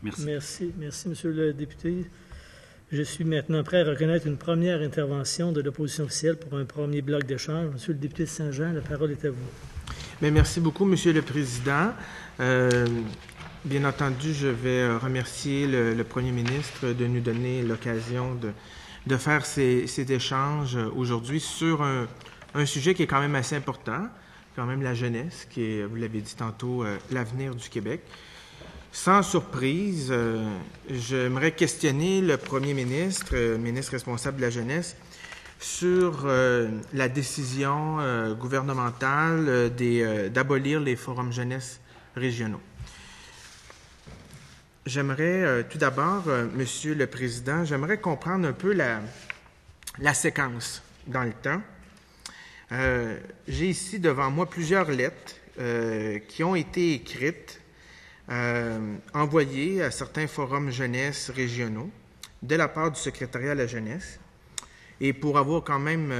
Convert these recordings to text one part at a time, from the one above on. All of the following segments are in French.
Merci, Monsieur le député. Je suis maintenant prêt à reconnaître une première intervention de l'opposition officielle pour un premier bloc d'échange. Monsieur le député de Saint-Jean, la parole est à vous. Bien, merci beaucoup, Monsieur le Président. Bien entendu, je vais remercier le Premier ministre de nous donner l'occasion de faire ces échanges aujourd'hui sur un sujet qui est quand même assez important, quand même la jeunesse, qui est, vous l'avez dit tantôt, l'avenir du Québec. Sans surprise, j'aimerais questionner le Premier ministre, ministre responsable de la jeunesse, sur la décision gouvernementale d'abolir les forums jeunesse régionaux. J'aimerais tout d'abord, Monsieur le Président, j'aimerais comprendre un peu la séquence dans le temps. J'ai ici devant moi plusieurs lettres qui ont été écrites, envoyées à certains forums jeunesse régionaux de la part du secrétariat à la jeunesse. Et pour avoir quand même,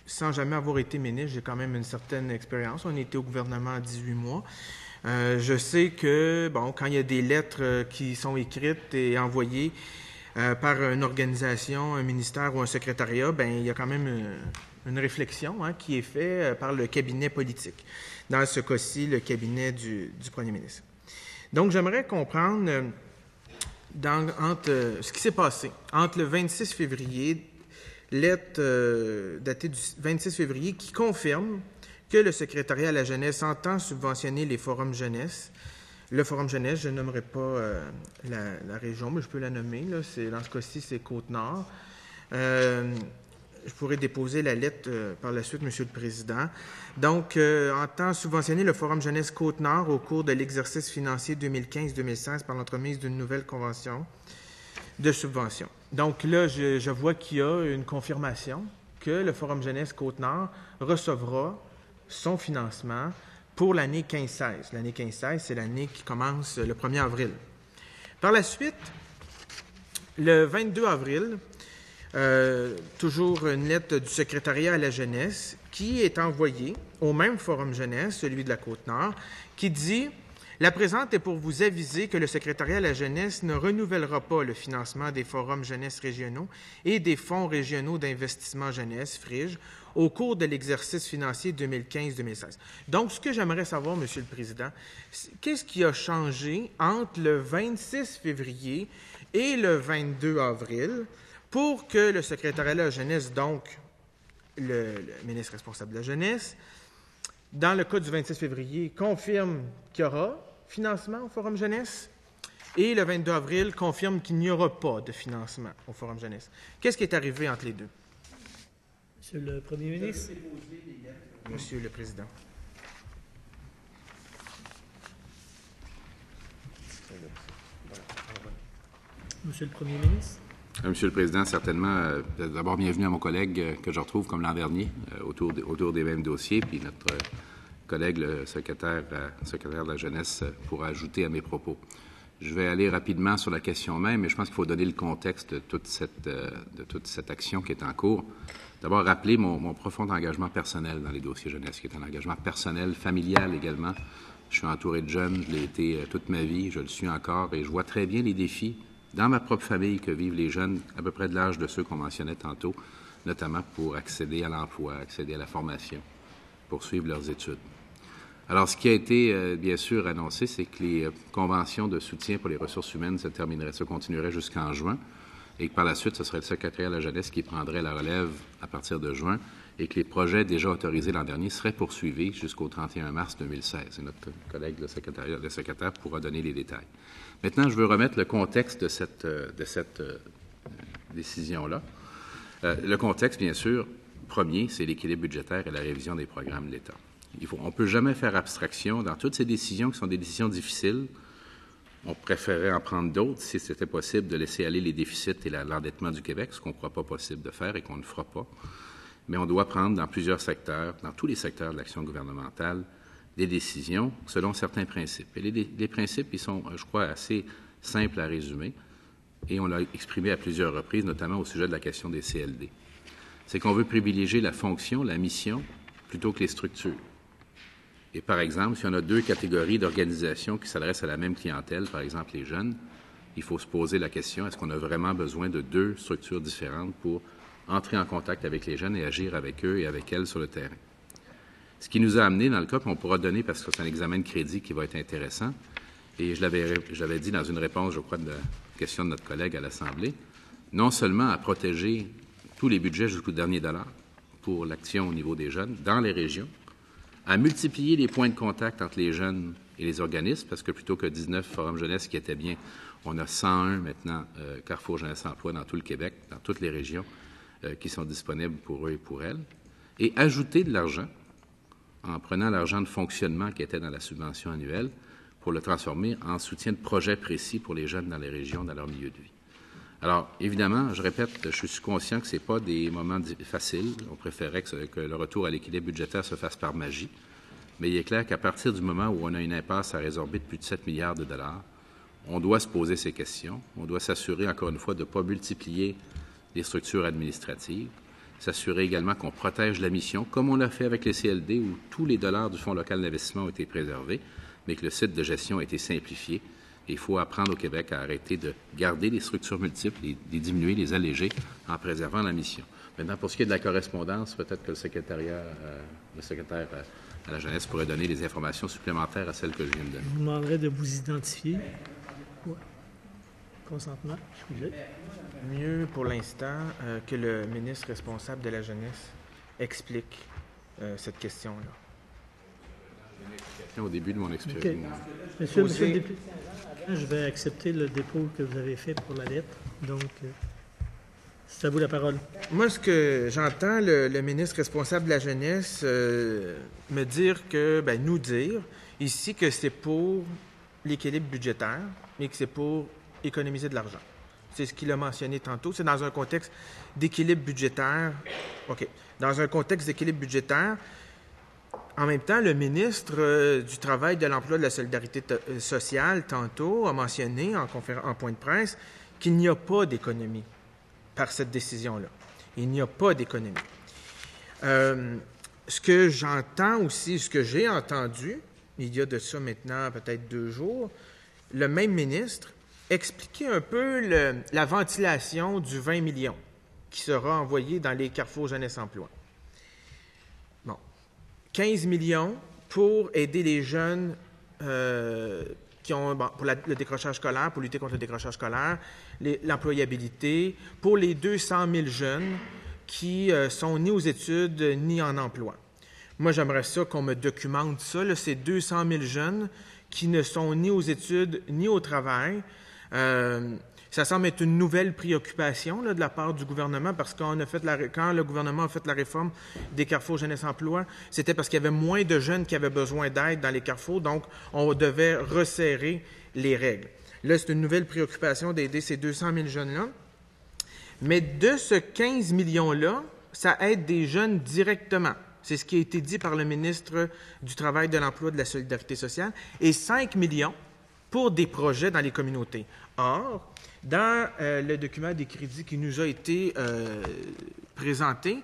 sans jamais avoir été ministre, j'ai quand même une certaine expérience. On était au gouvernement 18 mois. Je sais que, quand il y a des lettres qui sont écrites et envoyées par une organisation, un ministère ou un secrétariat, il y a quand même une réflexion qui est faite par le cabinet politique. Dans ce cas-ci, le cabinet du Premier ministre. Donc, j'aimerais comprendre ce qui s'est passé entre le 26 février, lettre datée du 26 février, qui confirme que le secrétariat à la jeunesse entend subventionner les forums jeunesse. Le forum jeunesse, je ne nommerai pas la région, mais je peux la nommer. Là, dans ce cas-ci, c'est Côte-Nord. Je pourrais déposer la lettre par la suite, Monsieur le Président. Donc, entend subventionner le Forum jeunesse Côte-Nord au cours de l'exercice financier 2015-2016 par l'entremise d'une nouvelle convention de subvention. Donc là, je vois qu'il y a une confirmation que le Forum jeunesse Côte-Nord recevra son financement pour l'année 15-16. L'année 15-16, c'est l'année qui commence le 1er avril. Par la suite, le 22 avril, toujours une lettre du secrétariat à la jeunesse qui est envoyée au même forum jeunesse, celui de la Côte-Nord, qui dit « La présente est pour vous aviser que le secrétariat à la jeunesse ne renouvellera pas le financement des forums jeunesse régionaux et des fonds régionaux d'investissement jeunesse, FRIJ, au cours de l'exercice financier 2015-2016. » Donc, ce que j'aimerais savoir, Monsieur le Président, qu'est-ce qui a changé entre le 26 février et le 22 avril pour que le secrétariat à la jeunesse, donc le ministre responsable de la jeunesse, dans le cas du 26 février, confirme qu'il y aura financement au Forum jeunesse et le 22 avril confirme qu'il n'y aura pas de financement au Forum jeunesse. Qu'est-ce qui est arrivé entre les deux? Monsieur le Premier ministre. Monsieur le Président. Monsieur le Premier ministre. Monsieur le Président, certainement, d'abord, bienvenue à mon collègue que je retrouve comme l'an dernier autour des mêmes dossiers, puis notre collègue, le secrétaire de la jeunesse, pourra ajouter à mes propos. Je vais aller rapidement sur la question même, mais je pense qu'il faut donner le contexte de toute cette action qui est en cours. D'abord, rappeler mon profond engagement personnel dans les dossiers jeunesse, qui est un engagement personnel, familial également. Je suis entouré de jeunes, je l'ai été toute ma vie, je le suis encore, et je vois très bien les défis dans ma propre famille que vivent les jeunes à peu près de l'âge de ceux qu'on mentionnait tantôt, notamment pour accéder à l'emploi, accéder à la formation, poursuivre leurs études. Alors, ce qui a été, bien sûr, annoncé, c'est que les conventions de soutien pour les ressources humaines se continueraient jusqu'en juin et que par la suite, ce serait le secrétariat à la jeunesse qui prendrait la relève à partir de juin et que les projets déjà autorisés l'an dernier seraient poursuivis jusqu'au 31 mars 2016. Et notre collègue, le secrétaire, pourra donner les détails. Maintenant, je veux remettre le contexte de cette décision-là. Le contexte, bien sûr, premier, c'est l'équilibre budgétaire et la révision des programmes de l'État. On ne peut jamais faire abstraction dans toutes ces décisions qui sont des décisions difficiles. On préférerait en prendre d'autres si c'était possible de laisser aller les déficits et l'endettement du Québec, ce qu'on ne croit pas possible de faire et qu'on ne fera pas. Mais on doit prendre dans plusieurs secteurs, dans tous les secteurs de l'action gouvernementale, des décisions selon certains principes. Et les principes, ils sont, je crois, assez simples à résumer et on l'a exprimé à plusieurs reprises, notamment au sujet de la question des CLD. C'est qu'on veut privilégier la fonction, la mission, plutôt que les structures. Et par exemple, si on a deux catégories d'organisations qui s'adressent à la même clientèle, par exemple les jeunes, il faut se poser la question, est-ce qu'on a vraiment besoin de deux structures différentes pour entrer en contact avec les jeunes et agir avec eux et avec elles sur le terrain? Ce qui nous a amené dans le cas, puis on pourra donner, parce que c'est un examen de crédit qui va être intéressant, et je l'avais dit dans une réponse, je crois, de la question de notre collègue à l'Assemblée, non seulement à protéger tous les budgets jusqu'au dernier dollar pour l'action au niveau des jeunes dans les régions, à multiplier les points de contact entre les jeunes et les organismes, parce que plutôt que 19 forums jeunesse qui étaient bien, on a 101 maintenant Carrefour Jeunesse Emploi dans tout le Québec, dans toutes les régions qui sont disponibles pour eux et pour elles, et ajouter de l'argent en prenant l'argent de fonctionnement qui était dans la subvention annuelle pour le transformer en soutien de projets précis pour les jeunes dans les régions, dans leur milieu de vie. Alors, évidemment, je répète, je suis conscient que ce n'est pas des moments faciles. On préférait que le retour à l'équilibre budgétaire se fasse par magie. Mais il est clair qu'à partir du moment où on a une impasse à résorber de plus de 7 milliards de dollars, on doit se poser ces questions. On doit s'assurer, encore une fois, de ne pas multiplier les structures administratives. S'assurer également qu'on protège la mission, comme on l'a fait avec les CLD, où tous les dollars du Fonds local d'investissement ont été préservés, mais que le site de gestion a été simplifié. Et il faut apprendre au Québec à arrêter de garder les structures multiples, les diminuer, les alléger, en préservant la mission. Maintenant, pour ce qui est de la correspondance, peut-être que le secrétaire à la jeunesse pourrait donner des informations supplémentaires à celles que je viens de donner. Je vous demanderai de vous identifier. Ouais. Consentement. Mieux pour l'instant que le ministre responsable de la jeunesse explique cette question-là. Au début de mon explication. Okay. Monsieur le député, je vais accepter le dépôt que vous avez fait pour la lettre. Donc, c'est à vous la parole. Moi, ce que j'entends le ministre responsable de la jeunesse me dire que, nous dire ici que c'est pour l'équilibre budgétaire, mais que c'est pour économiser de l'argent. C'est ce qu'il a mentionné tantôt. C'est dans un contexte d'équilibre budgétaire. OK. Dans un contexte d'équilibre budgétaire, en même temps, le ministre du Travail, de l'Emploi et de la Solidarité sociale, tantôt, a mentionné en point de presse qu'il n'y a pas d'économie par cette décision-là. Il n'y a pas d'économie. Ce que j'entends aussi, ce que j'ai entendu, il y a de ça maintenant peut-être 2 jours, le même ministre expliquer un peu la ventilation du 20 millions qui sera envoyé dans les Carrefour Jeunesse Emploi. Bon. 15 millions pour aider les jeunes qui ont, pour le décrochage scolaire, pour lutter contre le décrochage scolaire, l'employabilité, pour les 200 000 jeunes qui sont ni aux études ni en emploi. Moi, j'aimerais ça qu'on me documente ça, là, ces 200 000 jeunes qui ne sont ni aux études ni au travail. Ça semble être une nouvelle préoccupation là, de la part du gouvernement parce quand le gouvernement a fait la réforme des Carrefour Jeunesse Emploi, c'était parce qu'il y avait moins de jeunes qui avaient besoin d'aide dans les Carrefours, donc on devait resserrer les règles. Là, c'est une nouvelle préoccupation d'aider ces 200 000 jeunes-là. Mais de ce 15 millions-là, ça aide des jeunes directement. C'est ce qui a été dit par le ministre du Travail, de l'Emploi et de la Solidarité sociale. Et 5 millions pour des projets dans les communautés. Or, dans le document des crédits qui nous a été présenté,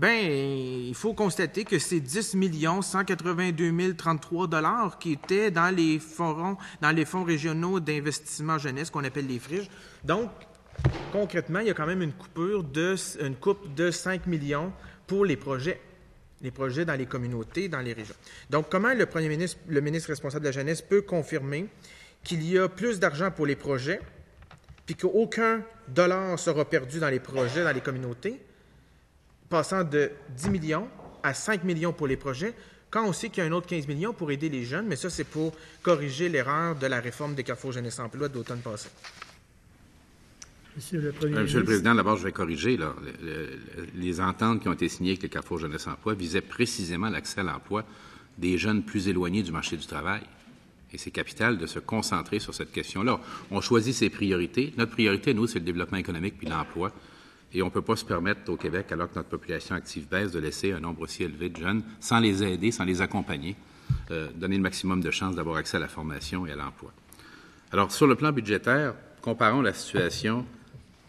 il faut constater que c'est 10 182 033 $ qui étaient dans les fonds régionaux d'investissement jeunesse, qu'on appelle les FRIJ. Donc, concrètement, il y a quand même une coupe de 5 millions pour les projets dans les communautés, dans les régions. Donc, comment le ministre responsable de la jeunesse peut confirmer qu'il y a plus d'argent pour les projets, puis qu'aucun dollar sera perdu dans les projets, dans les communautés, passant de 10 millions à 5 millions pour les projets, quand on sait qu'il y a un autre 15 millions pour aider les jeunes, mais ça, c'est pour corriger l'erreur de la réforme des Carrefour Jeunesse Emploi d'automne passé. Monsieur le Président, d'abord, je vais corriger. Là, les ententes qui ont été signées avec les Carrefour Jeunesse Emploi visaient précisément l'accès à l'emploi des jeunes plus éloignés du marché du travail. Et c'est capital de se concentrer sur cette question-là. On choisit ses priorités. Notre priorité, nous, c'est le développement économique puis l'emploi. Et on ne peut pas se permettre au Québec, alors que notre population active baisse, de laisser un nombre aussi élevé de jeunes sans les aider, sans les accompagner, donner le maximum de chances d'avoir accès à la formation et à l'emploi. Alors, sur le plan budgétaire, comparons la situation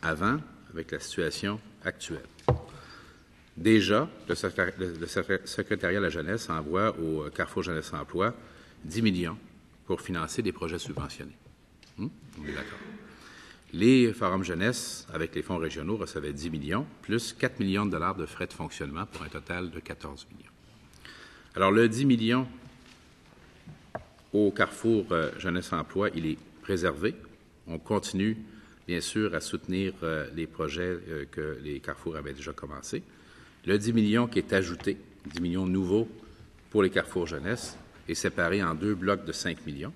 avant avec la situation actuelle. Déjà, le secrétariat de la jeunesse envoie au Carrefour Jeunesse Emploi 10 millions pour financer des projets subventionnés. On est d'accord. Les forums jeunesse, avec les fonds régionaux, recevaient 10 millions, plus 4 millions de dollars de frais de fonctionnement pour un total de 14 millions. Alors, le 10 millions au Carrefour Jeunesse Emploi, il est préservé. On continue, bien sûr, à soutenir les projets que les Carrefours avaient déjà commencés. Le 10 millions qui est ajouté, 10 millions nouveaux pour les Carrefours Jeunesse, est séparé en 2 blocs de 5 millions.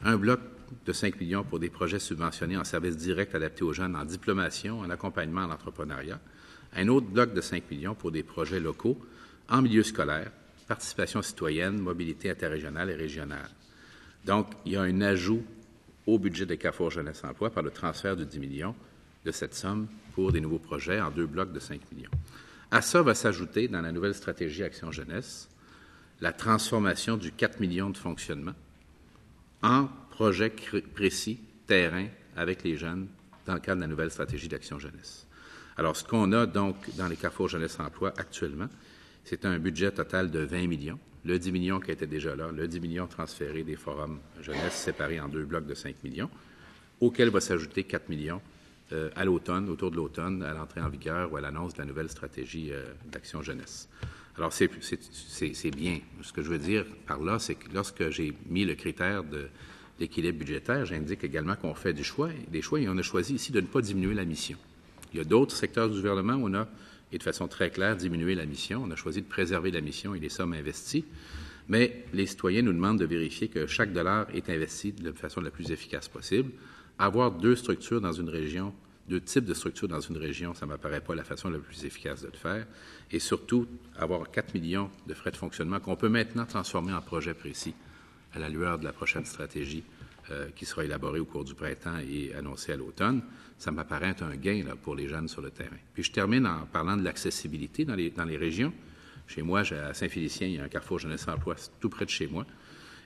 Un bloc de 5 millions pour des projets subventionnés en services directs adaptés aux jeunes en diplomation, en accompagnement à l'entrepreneuriat. Un autre bloc de 5 millions pour des projets locaux en milieu scolaire, participation citoyenne, mobilité interrégionale et régionale. Donc, il y a un ajout au budget des Carrefour Jeunesse Emploi par le transfert de 10 millions de cette somme pour des nouveaux projets en 2 blocs de 5 millions. À ça va s'ajouter, dans la nouvelle stratégie Action Jeunesse, la transformation du 4 millions de fonctionnement en projet précis, terrain, avec les jeunes, dans le cadre de la nouvelle stratégie d'Action Jeunesse. Alors, ce qu'on a donc dans les Carrefour Jeunesse Emploi actuellement, c'est un budget total de 20 millions. Le 10 millions qui était déjà là, le 10 millions transféré des forums jeunesse séparés en 2 blocs de 5 millions, auquel va s'ajouter 4 millions à l'automne, autour de l'automne, à l'entrée en vigueur ou à l'annonce de la nouvelle stratégie d'Action Jeunesse. Alors, c'est bien. Ce que je veux dire par là, c'est que lorsque j'ai mis le critère de l'équilibre budgétaire, j'indique également qu'on fait des choix, et on a choisi ici de ne pas diminuer la mission. Il y a d'autres secteurs du gouvernement où on a, et de façon très claire, diminué la mission. On a choisi de préserver la mission et les sommes investies, mais les citoyens nous demandent de vérifier que chaque dollar est investi de la façon la plus efficace possible. Avoir 2 structures dans une région, 2 types de structures dans une région, ça ne m'apparaît pas la façon la plus efficace de le faire. Et surtout, avoir 4 millions de frais de fonctionnement qu'on peut maintenant transformer en projet précis à la lueur de la prochaine stratégie qui sera élaborée au cours du printemps et annoncée à l'automne, ça m'apparaît être un gain là, pour les jeunes sur le terrain. Puis je termine en parlant de l'accessibilité dans les régions. Chez moi, à Saint-Félicien, il y a un Carrefour Jeunesse Emploi tout près de chez moi.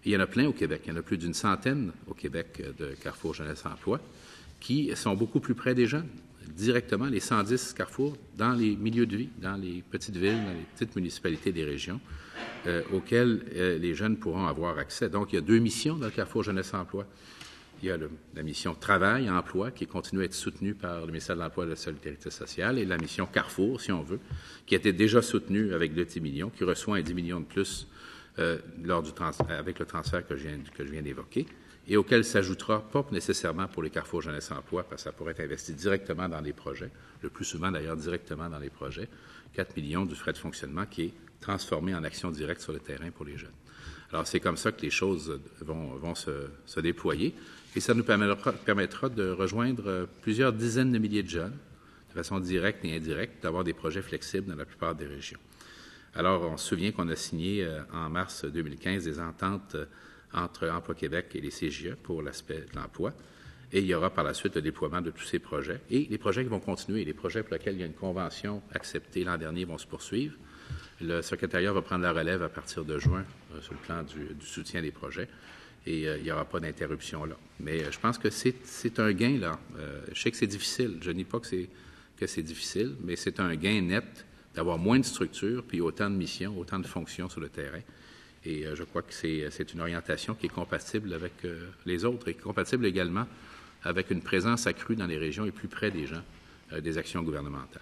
Et il y en a plein au Québec. Il y en a plus d'une centaine au Québec de Carrefour Jeunesse Emploi qui sont beaucoup plus près des jeunes, directement les 110 carrefours dans les milieux de vie, dans les petites villes, dans les petites municipalités des régions, auxquelles les jeunes pourront avoir accès. Donc, il y a 2 missions dans le Carrefour Jeunesse Emploi. Il y a la mission Travail, Emploi, qui continue à être soutenue par le ministère de l'Emploi et de la Solidarité sociale, et la mission Carrefour, si on veut, qui a été déjà soutenue avec le 10 millions, qui reçoit un 10 millions de plus avec le transfert que je viens d'évoquer, et auquel s'ajoutera, pas nécessairement pour les Carrefour Jeunesse Emploi, parce que ça pourrait être investi directement dans les projets, le plus souvent d'ailleurs directement dans les projets, 4 millions du frais de fonctionnement qui est transformé en action directe sur le terrain pour les jeunes. Alors, c'est comme ça que les choses vont se déployer, et ça nous permettra de rejoindre plusieurs dizaines de milliers de jeunes, de façon directe et indirecte, d'avoir des projets flexibles dans la plupart des régions. Alors, on se souvient qu'on a signé en mars 2015 des ententes entre Emploi Québec et les CJE pour l'aspect de l'emploi. Et il y aura par la suite le déploiement de tous ces projets. Et les projets qui vont continuer, les projets pour lesquels il y a une convention acceptée l'an dernier vont se poursuivre. Le secrétariat va prendre la relève à partir de juin sur le plan du soutien des projets. Et il n'y aura pas d'interruption là. Mais je pense que c'est un gain là. Je sais que c'est difficile. Je ne dis pas que c'est difficile, mais c'est un gain net d'avoir moins de structures, puis autant de missions, autant de fonctions sur le terrain. Et je crois que c'est une orientation qui est compatible avec les autres et compatible également avec une présence accrue dans les régions et plus près des gens des actions gouvernementales.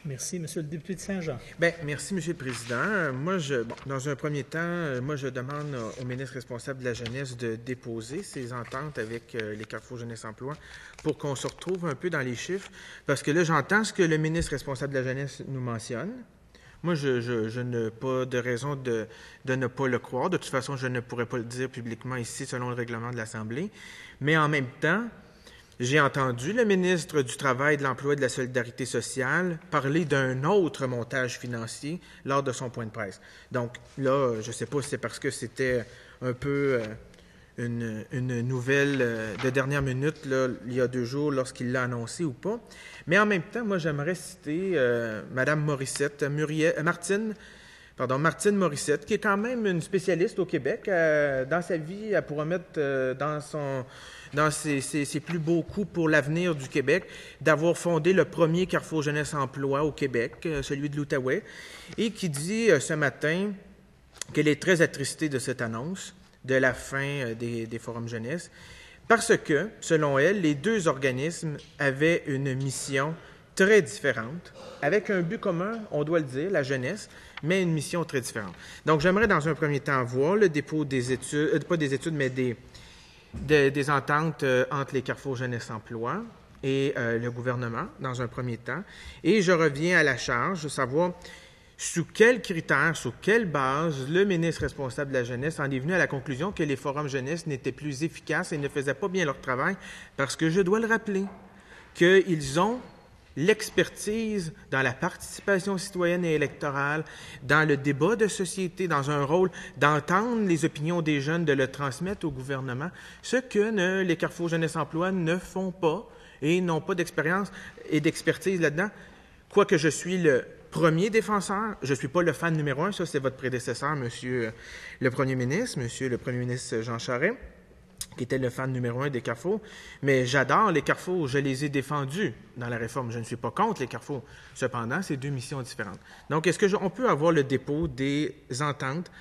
Merci. Monsieur le député de Saint-Jean. Bien, merci, Monsieur le Président. Moi, dans un premier temps, je demande au ministre responsable de la Jeunesse de déposer ces ententes avec les Carrefour Jeunesse Emploi pour qu'on se retrouve un peu dans les chiffres. Parce que là, j'entends ce que le ministre responsable de la Jeunesse nous mentionne. Moi, je n'ai pas de raison de ne pas le croire. De toute façon, je ne pourrais pas le dire publiquement ici selon le règlement de l'Assemblée. Mais en même temps, j'ai entendu le ministre du Travail, de l'Emploi et de la Solidarité sociale parler d'un autre montage financier lors de son point de presse. Donc là, je ne sais pas si c'est parce que c'était un peu une nouvelle de dernière minute, là, il y a 2 jours, lorsqu'il l'a annoncé ou pas. Mais en même temps, moi, j'aimerais citer Mme Morissette, Martine Martine Morissette, qui est quand même une spécialiste au Québec. Dans sa vie, elle pourra mettre dans ses plus beaux coups pour l'avenir du Québec, d'avoir fondé le premier Carrefour Jeunesse Emploi au Québec, celui de l'Outaouais, et qui dit ce matin qu'elle est très attristée de cette annonce de la fin des forums jeunesse, parce que, selon elle, les deux organismes avaient une mission très différente, avec un but commun, on doit le dire, la jeunesse, mais une mission très différente. Donc, j'aimerais dans un premier temps voir le dépôt des études, pas des études, mais des ententes entre les Carrefours Jeunesse Emploi et le gouvernement, dans un premier temps. Et je reviens à la charge de savoir sous quels critères, sous quelle base le ministre responsable de la jeunesse en est venu à la conclusion que les forums jeunesse n'étaient plus efficaces et ne faisaient pas bien leur travail, parce que je dois le rappeler, qu'ils ont l'expertise dans la participation citoyenne et électorale, dans le débat de société, dans un rôle d'entendre les opinions des jeunes, de le transmettre au gouvernement, ce que les Carrefours Jeunesse Emploi ne font pas et n'ont pas d'expérience et d'expertise là-dedans. Quoique je suis le premier défenseur, je ne suis pas le fan numéro un, ça c'est votre prédécesseur, Monsieur le Premier ministre Jean Charest, qui était le fan numéro un des Carrefours, mais j'adore les Carrefours, je les ai défendus dans la réforme, je ne suis pas contre les Carrefours. Cependant, c'est deux missions différentes. Donc, est-ce qu'on peut avoir le dépôt de l'entente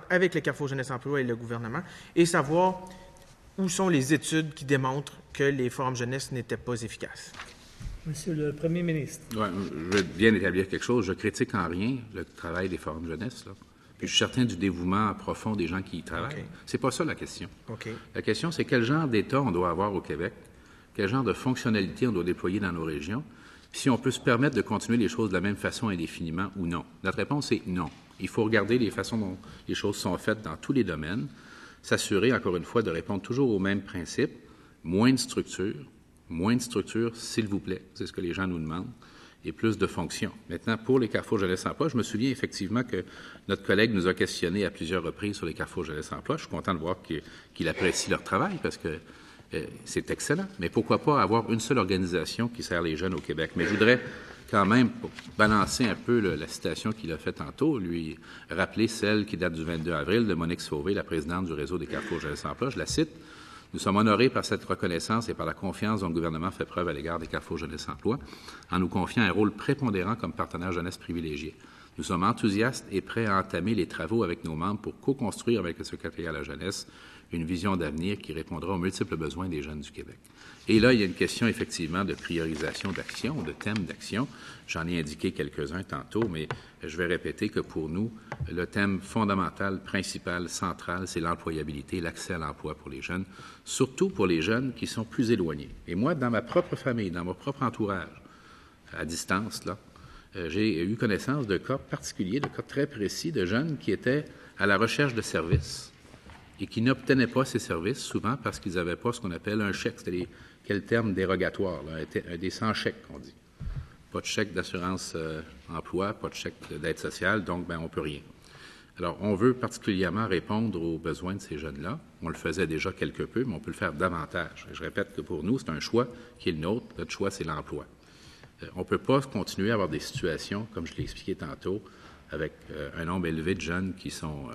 avec les Carrefours Jeunesse Emploi et le gouvernement et savoir où sont les études qui démontrent que les forums jeunesse n'étaient pas efficaces? Monsieur le Premier ministre. Ouais, je veux bien établir quelque chose. Je critique en rien le travail des forums jeunesse, là. Puis je suis certain du dévouement profond des gens qui y travaillent. Okay. C'est pas ça la question. Okay. La question, c'est quel genre d'État on doit avoir au Québec, quel genre de fonctionnalité on doit déployer dans nos régions, puis si on peut se permettre de continuer les choses de la même façon indéfiniment ou non. Notre réponse est non. Il faut regarder les façons dont les choses sont faites dans tous les domaines, s'assurer, encore une fois, de répondre toujours au même principe, moins de structure, s'il vous plaît, c'est ce que les gens nous demandent, et plus de fonctions. Maintenant, pour les Carrefours Jeunesse Emploi, je me souviens effectivement que notre collègue nous a questionné à plusieurs reprises sur les Carrefours Jeunesse Emploi. Je suis content de voir qu'il apprécie leur travail parce que c'est excellent. Mais pourquoi pas avoir une seule organisation qui sert les jeunes au Québec? Mais je voudrais quand même, pour balancer un peu la citation qu'il a faite tantôt, lui rappeler celle qui date du 22 avril de Monique Sauvé, la présidente du réseau des Carrefours Jeunesse Emploi. Je la cite. Nous sommes honorés par cette reconnaissance et par la confiance dont le gouvernement fait preuve à l'égard des Carrefours Jeunesse Emploi en nous confiant un rôle prépondérant comme partenaire jeunesse privilégié. Nous sommes enthousiastes et prêts à entamer les travaux avec nos membres pour co-construire avec le secrétariat à la jeunesse une vision d'avenir qui répondra aux multiples besoins des jeunes du Québec. Et là, il y a une question effectivement de priorisation d'action, de thèmes d'action. J'en ai indiqué quelques-uns tantôt, mais je vais répéter que pour nous, le thème fondamental, principal, central, c'est l'employabilité, l'accès à l'emploi pour les jeunes, surtout pour les jeunes qui sont plus éloignés. Et moi, dans ma propre famille, dans mon propre entourage, à distance, là, j'ai eu connaissance de cas particuliers, de cas très précis de jeunes qui étaient à la recherche de services et qui n'obtenaient pas ces services, souvent parce qu'ils n'avaient pas ce qu'on appelle un chèque. C'était quel terme dérogatoire, là, des sans-chèques, qu'on dit. Pas de chèque d'assurance emploi, pas de chèque d'aide sociale, donc on ne peut rien. Alors, on veut particulièrement répondre aux besoins de ces jeunes-là. On le faisait déjà quelque peu, mais on peut le faire davantage. Je répète que pour nous, c'est un choix qui est le nôtre. Notre choix, c'est l'emploi. On ne peut pas continuer à avoir des situations, comme je l'ai expliqué tantôt, avec un nombre élevé de jeunes qui sont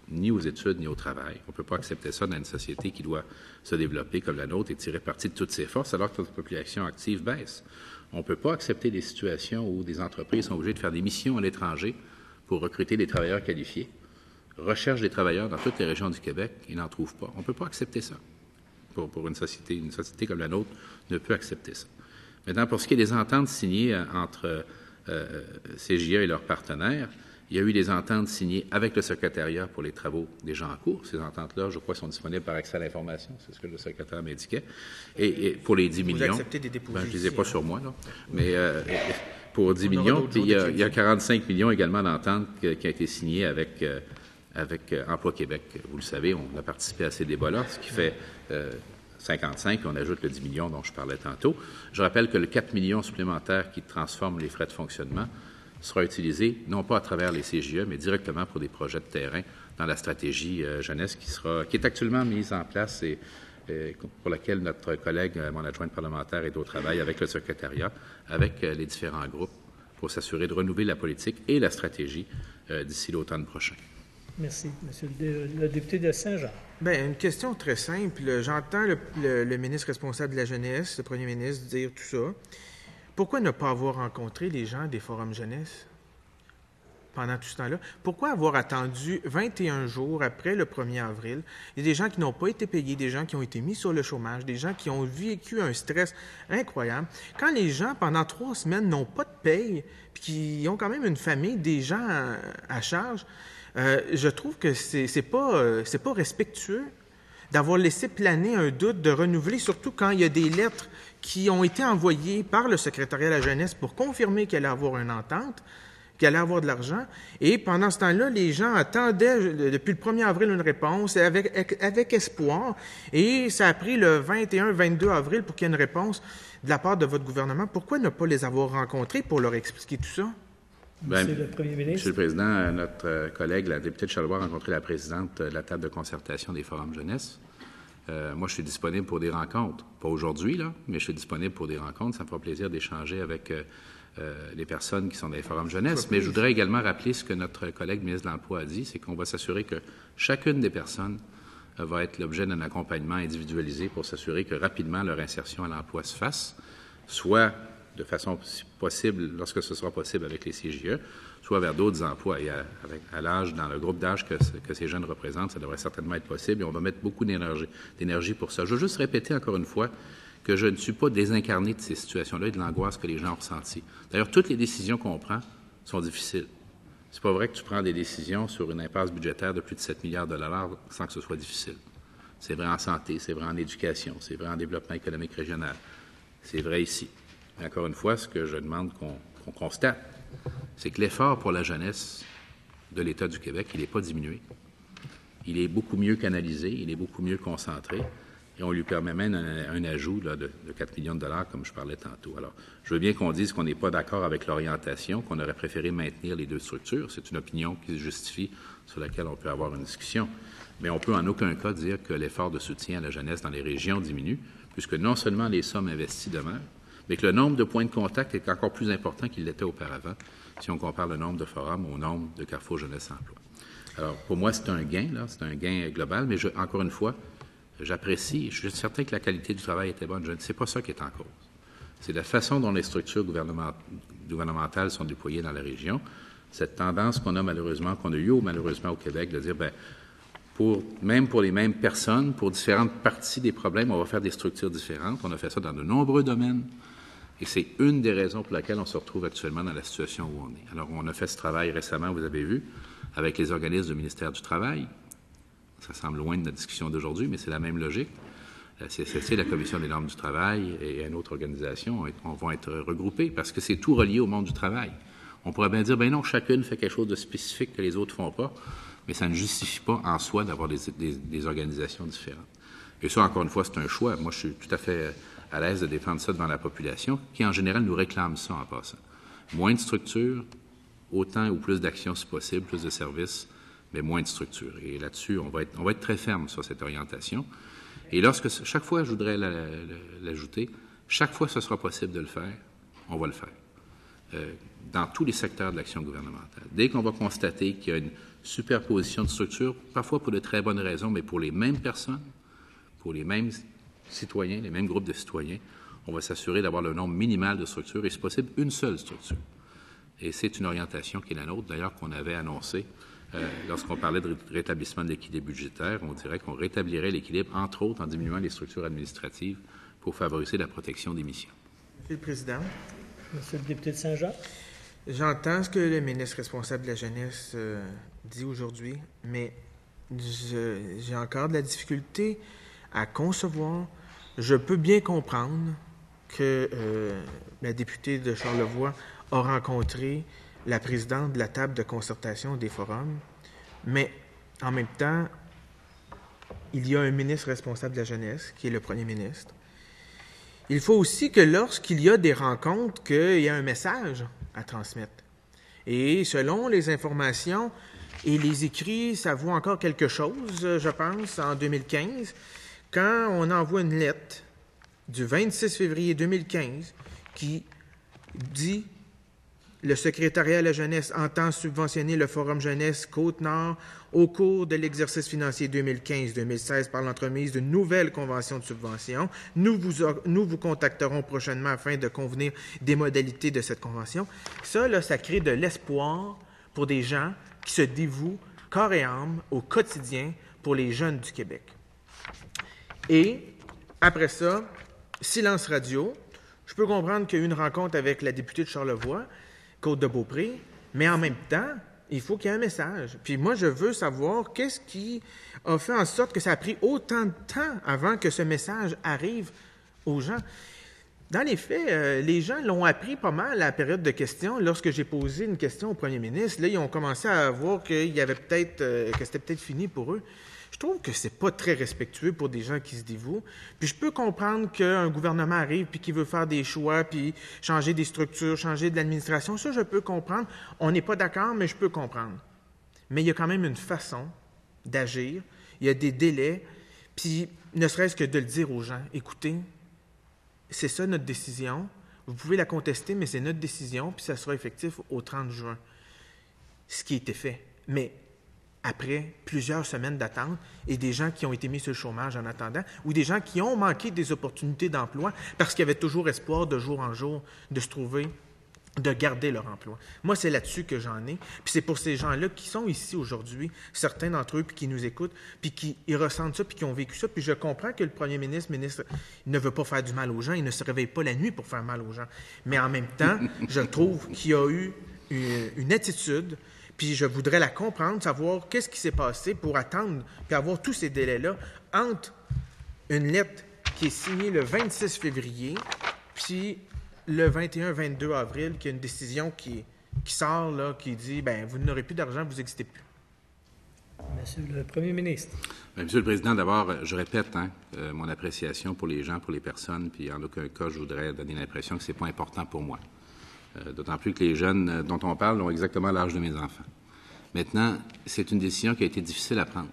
ni aux études ni au travail. On ne peut pas accepter ça dans une société qui doit se développer comme la nôtre et tirer parti de toutes ses forces alors que notre population active baisse. On ne peut pas accepter des situations où des entreprises sont obligées de faire des missions à l'étranger pour recruter des travailleurs qualifiés, recherchent des travailleurs dans toutes les régions du Québec et n'en trouvent pas. On ne peut pas accepter ça. Pour une société comme la nôtre ne peut accepter ça. Maintenant, pour ce qui est des ententes signées entre CJE et leurs partenaires, il y a eu des ententes signées avec le secrétariat pour les travaux déjà en cours. Ces ententes-là, je crois, sont disponibles par accès à l'information, c'est ce que le secrétaire m'indiquait. Et pour les 10 millions... Vous acceptez des dépositions. Je ne les ai pas sur moi, là. Mais pour 10 millions, puis il y a 45 millions également d'ententes qui ont été signées avec Emploi Québec. Vous le savez, on a participé à ces débats-là, ce qui fait 55, puis on ajoute le 10 millions dont je parlais tantôt. Je rappelle que le 4 millions supplémentaires qui transforment les frais de fonctionnement sera utilisé non pas à travers les CJE, mais directement pour des projets de terrain dans la stratégie jeunesse qui est actuellement mise en place et pour laquelle notre collègue, mon adjointe parlementaire, est au travail avec le secrétariat, avec les différents groupes pour s'assurer de renouveler la politique et la stratégie d'ici l'automne prochain. Merci. Monsieur le député de Saint-Jean. Bien, une question très simple. J'entends le ministre responsable de la jeunesse, le premier ministre, dire tout ça. Pourquoi ne pas avoir rencontré les gens des forums jeunesse pendant tout ce temps-là? Pourquoi avoir attendu 21 jours après le 1er avril? Il y a des gens qui n'ont pas été payés, des gens qui ont été mis sur le chômage, des gens qui ont vécu un stress incroyable. Quand les gens, pendant 3 semaines, n'ont pas de paye, puis qui ont quand même une famille, des gens à charge, je trouve que c'est pas respectueux d'avoir laissé planer un doute de renouveler, surtout quand il y a des lettres qui ont été envoyées par le secrétariat de la jeunesse pour confirmer qu'il allait avoir une entente, qu'il allait avoir de l'argent. Et pendant ce temps-là, les gens attendaient depuis le 1er avril une réponse avec espoir. Et ça a pris le 21-22 avril pour qu'il y ait une réponse de la part de votre gouvernement. Pourquoi ne pas les avoir rencontrés pour leur expliquer tout ça? Monsieur le Premier ministre. Monsieur le Président, notre collègue, la députée de Charlevoix, a rencontré la présidente de la table de concertation des forums jeunesse. Moi, je suis disponible pour des rencontres. Pas aujourd'hui, là, mais je suis disponible pour des rencontres. Ça me fera plaisir d'échanger avec les personnes qui sont dans les forums jeunesse. Mais je voudrais également rappeler ce que notre collègue ministre de l'Emploi a dit, c'est qu'on va s'assurer que chacune des personnes va être l'objet d'un accompagnement individualisé pour s'assurer que rapidement leur insertion à l'emploi se fasse, soit de façon possible, lorsque ce sera possible avec les CJE, soit vers d'autres emplois. Et à l'âge, dans le groupe d'âge que ces jeunes représentent, ça devrait certainement être possible et on va mettre beaucoup d'énergie pour ça. Je veux juste répéter encore une fois que je ne suis pas désincarné de ces situations-là et de l'angoisse que les gens ont ressentie. D'ailleurs, toutes les décisions qu'on prend sont difficiles. C'est pas vrai que tu prends des décisions sur une impasse budgétaire de plus de 7 milliards de dollars sans que ce soit difficile. C'est vrai en santé, c'est vrai en éducation, c'est vrai en développement économique régional. C'est vrai ici. Mais encore une fois, ce que je demande qu'on constate, c'est que l'effort pour la jeunesse de l'État du Québec, il n'est pas diminué. Il est beaucoup mieux canalisé, il est beaucoup mieux concentré, et on lui permet même un ajout là, de 4 millions de dollars, comme je parlais tantôt. Alors, je veux bien qu'on dise qu'on n'est pas d'accord avec l'orientation, qu'on aurait préféré maintenir les deux structures. C'est une opinion qui se justifie, sur laquelle on peut avoir une discussion. Mais on peut en aucun cas dire que l'effort de soutien à la jeunesse dans les régions diminue, puisque non seulement les sommes investies demeurent, mais que le nombre de points de contact est encore plus important qu'il l'était auparavant, si on compare le nombre de forums au nombre de Carrefour Jeunesse Emploi. Alors, pour moi, c'est un gain, là, c'est un gain global, mais encore une fois, j'apprécie, je suis certain que la qualité du travail était bonne. C'est pas ça qui est en cause. C'est la façon dont les structures gouvernementales sont déployées dans la région. Cette tendance qu'on a eu malheureusement au Québec, de dire, même pour les mêmes personnes, pour différentes parties des problèmes, on va faire des structures différentes. On a fait ça dans de nombreux domaines. Et c'est une des raisons pour laquelle on se retrouve actuellement dans la situation où on est. Alors, on a fait ce travail récemment, vous avez vu, avec les organismes du ministère du Travail. Ça semble loin de notre discussion d'aujourd'hui, mais c'est la même logique. La CSST, la Commission des normes du travail et une autre organisation vont être regroupés parce que c'est tout relié au monde du travail. On pourrait bien dire, non, chacune fait quelque chose de spécifique que les autres ne font pas, mais ça ne justifie pas en soi d'avoir des organisations différentes. Et ça, encore une fois, c'est un choix. Moi, je suis tout à fait à l'aise de défendre ça devant la population, qui en général nous réclame ça en passant. Moins de structures, autant ou plus d'actions si possible, plus de services, mais moins de structures. Et là-dessus, on va être très ferme sur cette orientation. Et chaque fois, je voudrais l'ajouter, chaque fois que ce sera possible de le faire, on va le faire. Dans tous les secteurs de l'action gouvernementale. Dès qu'on va constater qu'il y a une superposition de structures, parfois pour de très bonnes raisons, mais pour les mêmes personnes, pour les mêmes citoyens, les mêmes groupes de citoyens, on va s'assurer d'avoir le nombre minimal de structures et, si possible, une seule structure. Et c'est une orientation qui est la nôtre, d'ailleurs, qu'on avait annoncée lorsqu'on parlait de rétablissement de l'équilibre budgétaire. On dirait qu'on rétablirait l'équilibre, entre autres, en diminuant les structures administratives pour favoriser la protection des missions. Monsieur le Président. Monsieur le député de Saint-Jean. J'entends ce que le ministre responsable de la jeunesse dit aujourd'hui, mais j'ai encore de la difficulté à concevoir. Je peux bien comprendre que la députée de Charlevoix a rencontré la présidente de la table de concertation des forums, mais en même temps, il y a un ministre responsable de la jeunesse, qui est le premier ministre. Il faut aussi que lorsqu'il y a des rencontres, qu'il y ait un message à transmettre. Et selon les informations et les écrits, ça vaut encore quelque chose, je pense, en 2015, quand on envoie une lettre du 26 février 2015 qui dit Le secrétariat à la jeunesse entend subventionner le Forum jeunesse Côte-Nord au cours de l'exercice financier 2015-2016 par l'entremise d'une nouvelle convention de subvention. Nous vous contacterons prochainement afin de convenir des modalités de cette convention. Ça, là, ça crée de l'espoir pour des gens qui se dévouent corps et âme au quotidien pour les jeunes du Québec. Et après ça, silence radio. Je peux comprendre qu'il y a eu une rencontre avec la députée de Charlevoix, Côte-de-Beaupré, mais en même temps, il faut qu'il y ait un message. Puis moi, je veux savoir qu'est-ce qui a fait en sorte que ça a pris autant de temps avant que ce message arrive aux gens. Dans les faits, les gens l'ont appris pas mal à la période de questions. Lorsque j'ai posé une question au premier ministre, là, ils ont commencé à voir qu'il y avait peut-être, que c'était peut-être fini pour eux. Je trouve que c'est pas très respectueux pour des gens qui se dévouent. Puis je peux comprendre qu'un gouvernement arrive puis qu'il veut faire des choix, puis changer des structures, changer de l'administration. Ça, je peux comprendre. On n'est pas d'accord, mais je peux comprendre. Mais il y a quand même une façon d'agir. Il y a des délais. Puis ne serait-ce que de le dire aux gens, écoutez, c'est ça notre décision. Vous pouvez la contester, mais c'est notre décision, puis ça sera effectif au 30 juin. Ce qui a été fait. Mais après plusieurs semaines d'attente et des gens qui ont été mis sur le chômage en attendant, ou des gens qui ont manqué des opportunités d'emploi parce qu'il y avait toujours espoir de jour en jour de se trouver, de garder leur emploi. Moi, c'est là-dessus que j'en ai. Puis c'est pour ces gens-là qui sont ici aujourd'hui, certains d'entre eux, puis qui nous écoutent, puis qui ils ressentent ça, puis qui ont vécu ça. Puis je comprends que le premier ministre, il ne veut pas faire du mal aux gens, il ne se réveille pas la nuit pour faire mal aux gens. Mais en même temps, je trouve qu'il y a eu une attitude. Puis je voudrais la comprendre, savoir qu'est-ce qui s'est passé pour attendre puis avoir tous ces délais-là entre une lettre qui est signée le 26 février puis le 21-22 avril, qui a une décision qui sort, là, qui dit « bien, vous n'aurez plus d'argent, vous n'existez plus ». Monsieur le Premier ministre. Bien, Monsieur le Président, d'abord, je répète mon appréciation pour les gens, pour les personnes, puis en aucun cas, je voudrais donner l'impression que ce n'est pas important pour moi. D'autant plus que les jeunes dont on parle ont exactement l'âge de mes enfants. Maintenant, c'est une décision qui a été difficile à prendre.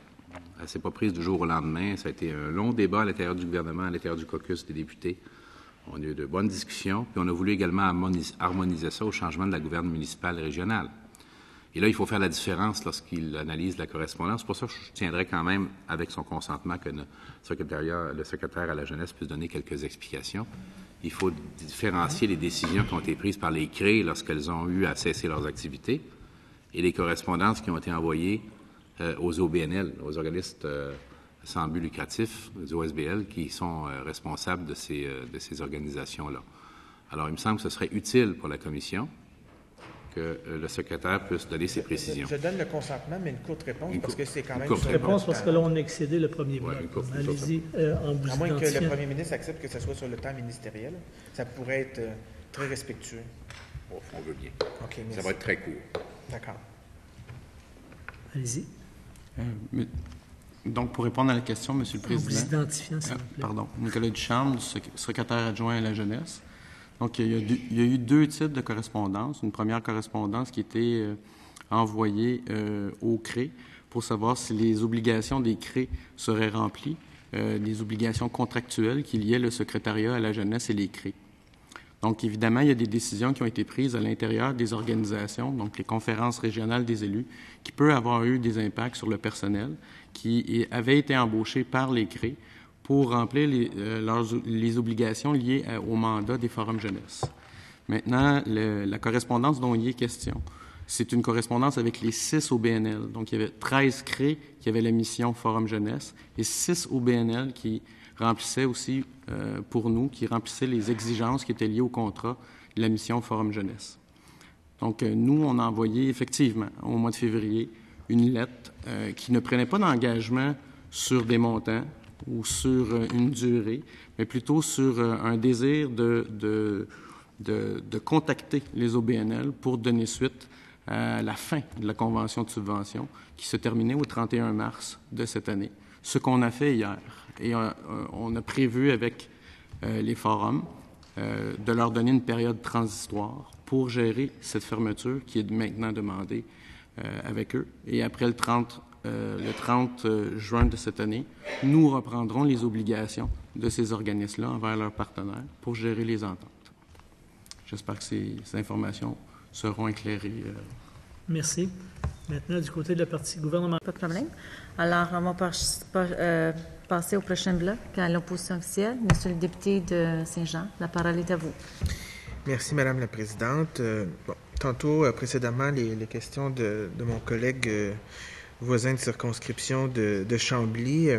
Elle ne s'est pas prise du jour au lendemain. Ça a été un long débat à l'intérieur du gouvernement, à l'intérieur du caucus des députés. On a eu de bonnes discussions, puis on a voulu également harmoniser ça au changement de la gouverne municipale et régionale. Et là, il faut faire la différence lorsqu'il analyse la correspondance. Pour ça, je tiendrai quand même, avec son consentement, que le secrétaire à la jeunesse puisse donner quelques explications. Il faut différencier les décisions qui ont été prises par les CRE lorsqu'elles ont eu à cesser leurs activités et les correspondances qui ont été envoyées aux OBNL, aux organismes sans but lucratif, aux OSBL, qui sont responsables de ces organisations-là. Alors, il me semble que ce serait utile pour la Commission que le secrétaire puisse donner ses précisions. Je donne le consentement, mais une courte réponse, parce que c'est quand même... Une courte réponse, parce que là, on a excédé le premier bloc. Allez-y, en vous à moins que identifiant. le premier ministre accepte que ce soit sur le temps ministériel, ça pourrait être très respectueux. Oh, on veut bien. OK, merci. Ça va être très court. D'accord. Allez-y. Donc, pour répondre à la question, Monsieur le Président... En vous identifiant, s'il vous plaît. Pardon. Nicolas Ducharme, secrétaire adjoint à la jeunesse. Donc, il y a eu deux types de correspondance. Une première correspondance qui était envoyée au CRE pour savoir si les obligations des CRE seraient remplies, les obligations contractuelles qui liaient le secrétariat à la jeunesse et les CRE. Donc, évidemment, il y a des décisions qui ont été prises à l'intérieur des organisations, donc les conférences régionales des élus, qui peuvent avoir eu des impacts sur le personnel qui avait été embauché par les CRE pour remplir les obligations liées au mandat des forums jeunesse. Maintenant, la correspondance dont il est question, c'est une correspondance avec les 6 OBNL. Donc, il y avait 13 CRE qui avaient la mission Forum jeunesse et 6 OBNL qui remplissaient aussi, pour nous, qui remplissaient les exigences qui étaient liées au contrat de la mission Forum jeunesse. Donc, nous, on a envoyé effectivement, au mois de février, une lettre qui ne prenait pas d'engagement sur des montants ou sur une durée, mais plutôt sur un désir de contacter les OBNL pour donner suite à la fin de la convention de subvention qui se terminait au 31 mars de cette année. Ce qu'on a fait hier. Et on a prévu avec les forums de leur donner une période transitoire pour gérer cette fermeture qui est maintenant demandée avec eux. Et après le 30 juin de cette année, nous reprendrons les obligations de ces organismes-là envers leurs partenaires pour gérer les ententes. J'espère que ces informations seront éclairés. Merci. Maintenant, du côté de la partie gouvernementale. Pas de problème. Alors, on va passer au prochain bloc, à l'opposition officielle. Monsieur le député de Saint-Jean, la parole est à vous. Merci, Madame la Présidente. Tantôt, précédemment, les questions de mon collègue voisin de circonscription de Chambly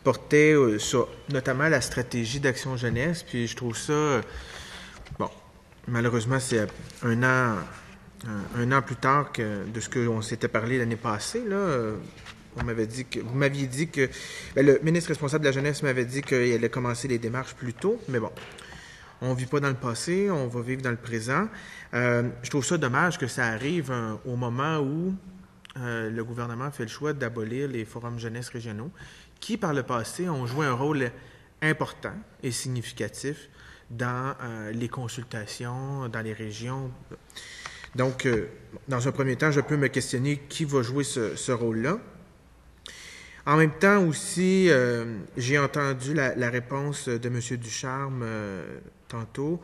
portaient sur notamment la stratégie d'action jeunesse. Puis je trouve ça... malheureusement, c'est un an plus tard de ce qu'on s'était parlé l'année passée, là. Vous m'aviez dit que... le ministre responsable de la jeunesse m'avait dit qu'il allait commencer les démarches plus tôt, mais bon, on ne vit pas dans le passé, on va vivre dans le présent. Je trouve ça dommage que ça arrive au moment où le gouvernement fait le choix d'abolir les forums jeunesse régionaux, qui, par le passé, ont joué un rôle important et significatif dans les consultations, dans les régions. Donc, dans un premier temps, je peux me questionner qui va jouer ce rôle-là. En même temps aussi, j'ai entendu la réponse de M. Ducharme tantôt.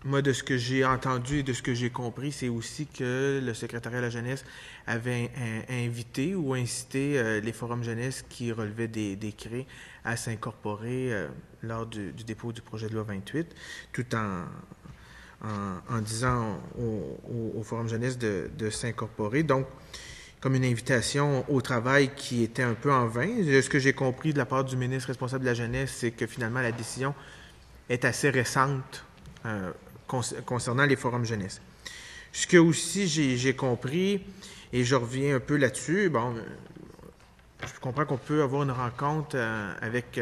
Moi, de ce que j'ai entendu et de ce que j'ai compris, c'est aussi que le secrétariat de la jeunesse avait invité ou incité les forums jeunesse qui relevaient des CRE à s'incorporer lors du dépôt du projet de loi 28, tout en disant au forum jeunesse de s'incorporer. Donc, comme une invitation au travail qui était un peu en vain. Ce que j'ai compris de la part du ministre responsable de la jeunesse, c'est que finalement la décision est assez récente concernant les forums jeunesse. Ce que aussi j'ai compris, et je reviens un peu là-dessus, je comprends qu'on peut avoir une rencontre avec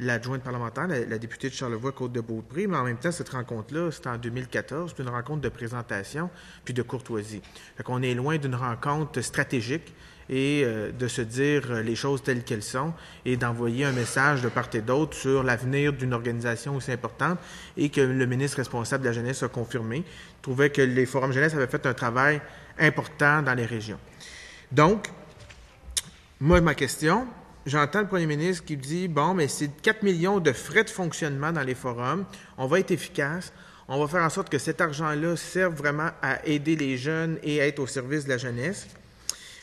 l'adjointe parlementaire, la députée de Charlevoix, Côte-de-Beaupré, mais en même temps, cette rencontre-là, c'était en 2014, c'est une rencontre de présentation puis de courtoisie. Fait qu'on est loin d'une rencontre stratégique et de se dire les choses telles qu'elles sont et d'envoyer un message de part et d'autre sur l'avenir d'une organisation aussi importante et que le ministre responsable de la jeunesse a confirmé, trouvait que les forums jeunesse avaient fait un travail important dans les régions. Donc, moi, ma question, j'entends le premier ministre qui dit, mais c'est 4 millions de frais de fonctionnement dans les forums, on va être efficace, on va faire en sorte que cet argent-là serve vraiment à aider les jeunes et à être au service de la jeunesse.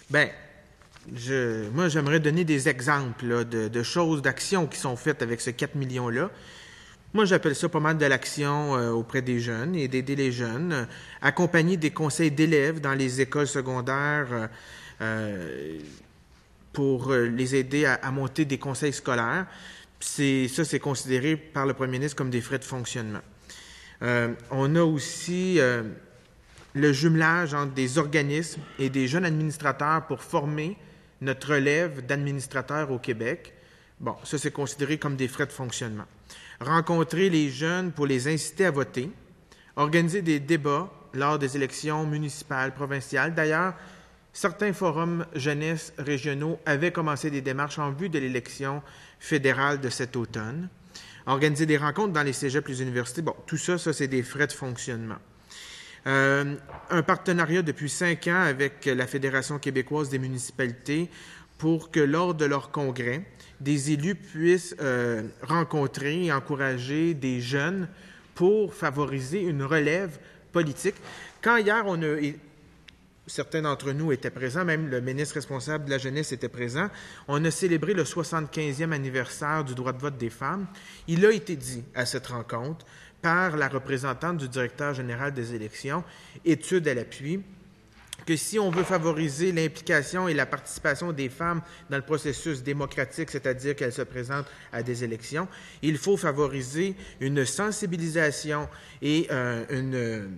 Moi, j'aimerais donner des exemples là, de choses, d'actions qui sont faites avec ce 4 millions-là. Moi, j'appelle ça pas mal de l'action auprès des jeunes et d'aider les jeunes, accompagner des conseils d'élèves dans les écoles secondaires, pour les aider à monter des conseils scolaires. C'est considéré par le premier ministre comme des frais de fonctionnement. On a aussi le jumelage entre des organismes et des jeunes administrateurs pour former notre relève d'administrateurs au Québec. Ça, c'est considéré comme des frais de fonctionnement. Rencontrer les jeunes pour les inciter à voter. Organiser des débats lors des élections municipales, provinciales. D'ailleurs, certains forums jeunesse régionaux avaient commencé des démarches en vue de l'élection fédérale de cet automne. Organiser des rencontres dans les cégeps, les universités. Tout ça, c'est des frais de fonctionnement. Un partenariat depuis 5 ans avec la Fédération québécoise des municipalités pour que lors de leur congrès, des élus puissent rencontrer et encourager des jeunes pour favoriser une relève politique. Quand hier, certains d'entre nous étaient présents, même le ministre responsable de la jeunesse était présent. On a célébré le 75e anniversaire du droit de vote des femmes. Il a été dit à cette rencontre par la représentante du directeur général des élections, études à l'appui, que si on veut favoriser l'implication et la participation des femmes dans le processus démocratique, c'est-à-dire qu'elles se présentent à des élections, il faut favoriser une sensibilisation et une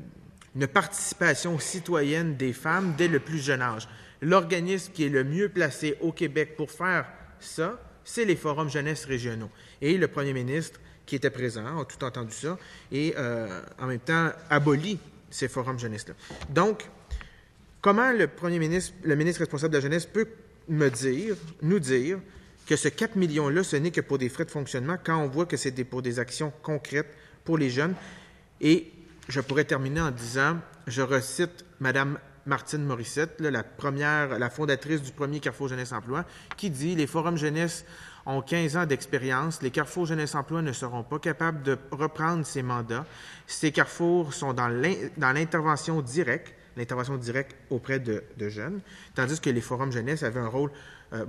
participation citoyenne des femmes dès le plus jeune âge. L'organisme qui est le mieux placé au Québec pour faire ça, c'est les forums jeunesse régionaux. Et le premier ministre qui était présent a tout entendu ça et en même temps abolit ces forums jeunesse-là. Donc, comment le ministre responsable de la jeunesse peut nous dire que ce 4 millions-là, ce n'est que pour des frais de fonctionnement quand on voit que c'est pour des actions concrètes pour les jeunes. Et je pourrais terminer en disant, je recite Mme Martine Morissette, la fondatrice du premier Carrefour Jeunesse Emploi, qui dit « Les forums jeunesse ont 15 ans d'expérience. Les carrefours Jeunesse Emploi ne seront pas capables de reprendre ces mandats. Ces carrefours sont dans l'intervention directe auprès de jeunes, tandis que les forums jeunesse avaient un rôle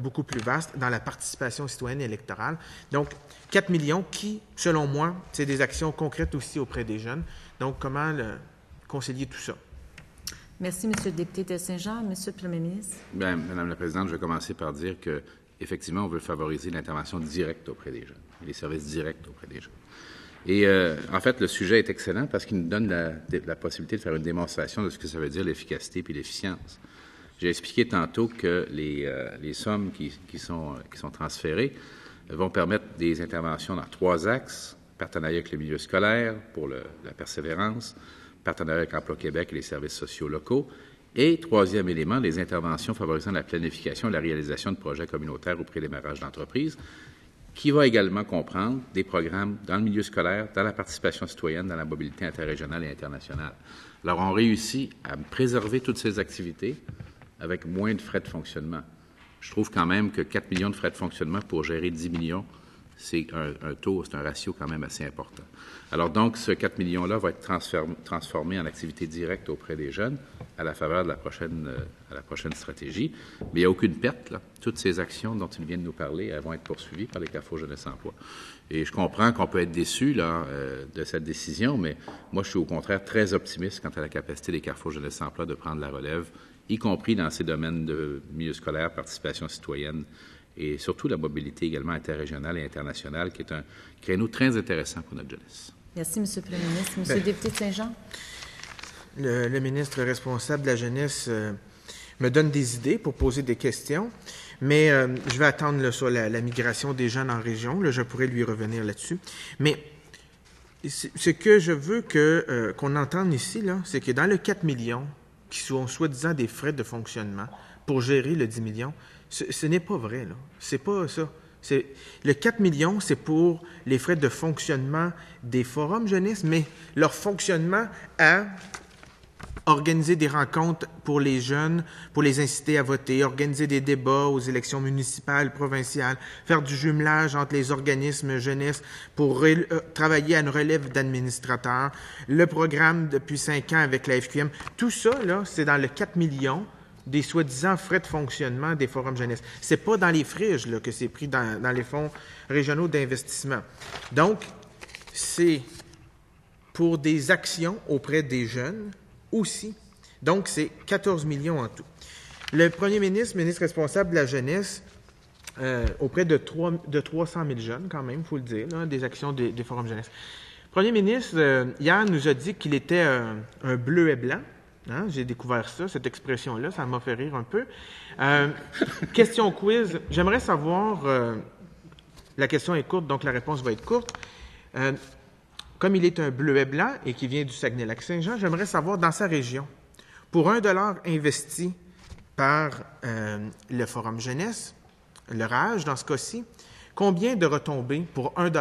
beaucoup plus vaste dans la participation citoyenne et électorale. Donc, 4 millions qui, selon moi, c'est des actions concrètes aussi auprès des jeunes. Donc, comment concilier tout ça? Merci, M. le député de Saint-Jean. M. le Premier ministre. Bien, Madame la Présidente, je vais commencer par dire que, effectivement, on veut favoriser l'intervention directe auprès des jeunes, les services directs auprès des jeunes. Et en fait, le sujet est excellent parce qu'il nous donne la possibilité de faire une démonstration de ce que ça veut dire l'efficacité puis l'efficience. J'ai expliqué tantôt que les sommes qui sont transférées vont permettre des interventions dans 3 axes: partenariat avec le milieu scolaire pour la persévérance, partenariat avec Emploi Québec et les services sociaux locaux, et 3e élément, les interventions favorisant la planification et la réalisation de projets communautaires au prédémarrage d'entreprises, qui va également comprendre des programmes dans le milieu scolaire, dans la participation citoyenne, dans la mobilité interrégionale et internationale. Alors, on réussit à préserver toutes ces activités avec moins de frais de fonctionnement. Je trouve quand même que 4 millions de frais de fonctionnement pour gérer 10 millions, c'est un ratio quand même assez important. Alors donc, ce 4 millions-là va être transformé en activité directe auprès des jeunes à la faveur de la prochaine stratégie. Mais il n'y a aucune perte, là. Toutes ces actions dont il vient de nous parler, elles vont être poursuivies par les Carrefours Jeunesse Emploi. Et je comprends qu'on peut être déçu là, de cette décision, mais moi, je suis au contraire très optimiste quant à la capacité des Carrefours Jeunesse Emploi de prendre la relève, y compris dans ces domaines de milieu scolaire, participation citoyenne, et surtout la mobilité également interrégionale et internationale, qui est un créneau très intéressant pour notre jeunesse. Merci, M. le Premier ministre. M. le député de Saint-Jean. Le ministre responsable de la jeunesse me donne des idées pour poser des questions, mais je vais attendre là, sur la migration des jeunes en région. Là, je pourrais lui revenir là-dessus. Mais ce que je veux qu'on entende ici, là, c'est que dans le 4 millions, qui sont soi-disant des frais de fonctionnement pour gérer le 10 millions, ce n'est pas vrai, là. C'est pas ça. Le 4 millions, c'est pour les frais de fonctionnement des forums jeunesse, mais leur fonctionnement à organiser des rencontres pour les jeunes, pour les inciter à voter, organiser des débats aux élections municipales, provinciales, faire du jumelage entre les organismes jeunesse pour travailler à une relève d'administrateurs, le programme depuis 5 ans avec la FQM. Tout ça, là, c'est dans le 4 millions des soi-disant frais de fonctionnement des forums jeunesse. C'est pas dans les friges là, que c'est pris dans les fonds régionaux d'investissement. Donc, c'est pour des actions auprès des jeunes aussi. Donc, c'est 14 millions en tout. Le premier ministre responsable de la jeunesse, auprès de 300 000 jeunes quand même, il faut le dire, là, des actions des forums jeunesse. Le premier ministre, hier, nous a dit qu'il était un bleu et blanc. Hein? J'ai découvert ça, cette expression-là, ça m'a fait rire un peu. Question quiz. J'aimerais savoir, la question est courte, donc la réponse va être courte. Comme il est un bleuet blanc et qui vient du Saguenay-Lac-Saint-Jean, j'aimerais savoir, dans sa région, pour 1 $ investi par le Forum Jeunesse, le RAGE dans ce cas-ci, combien de retombées pour 1 $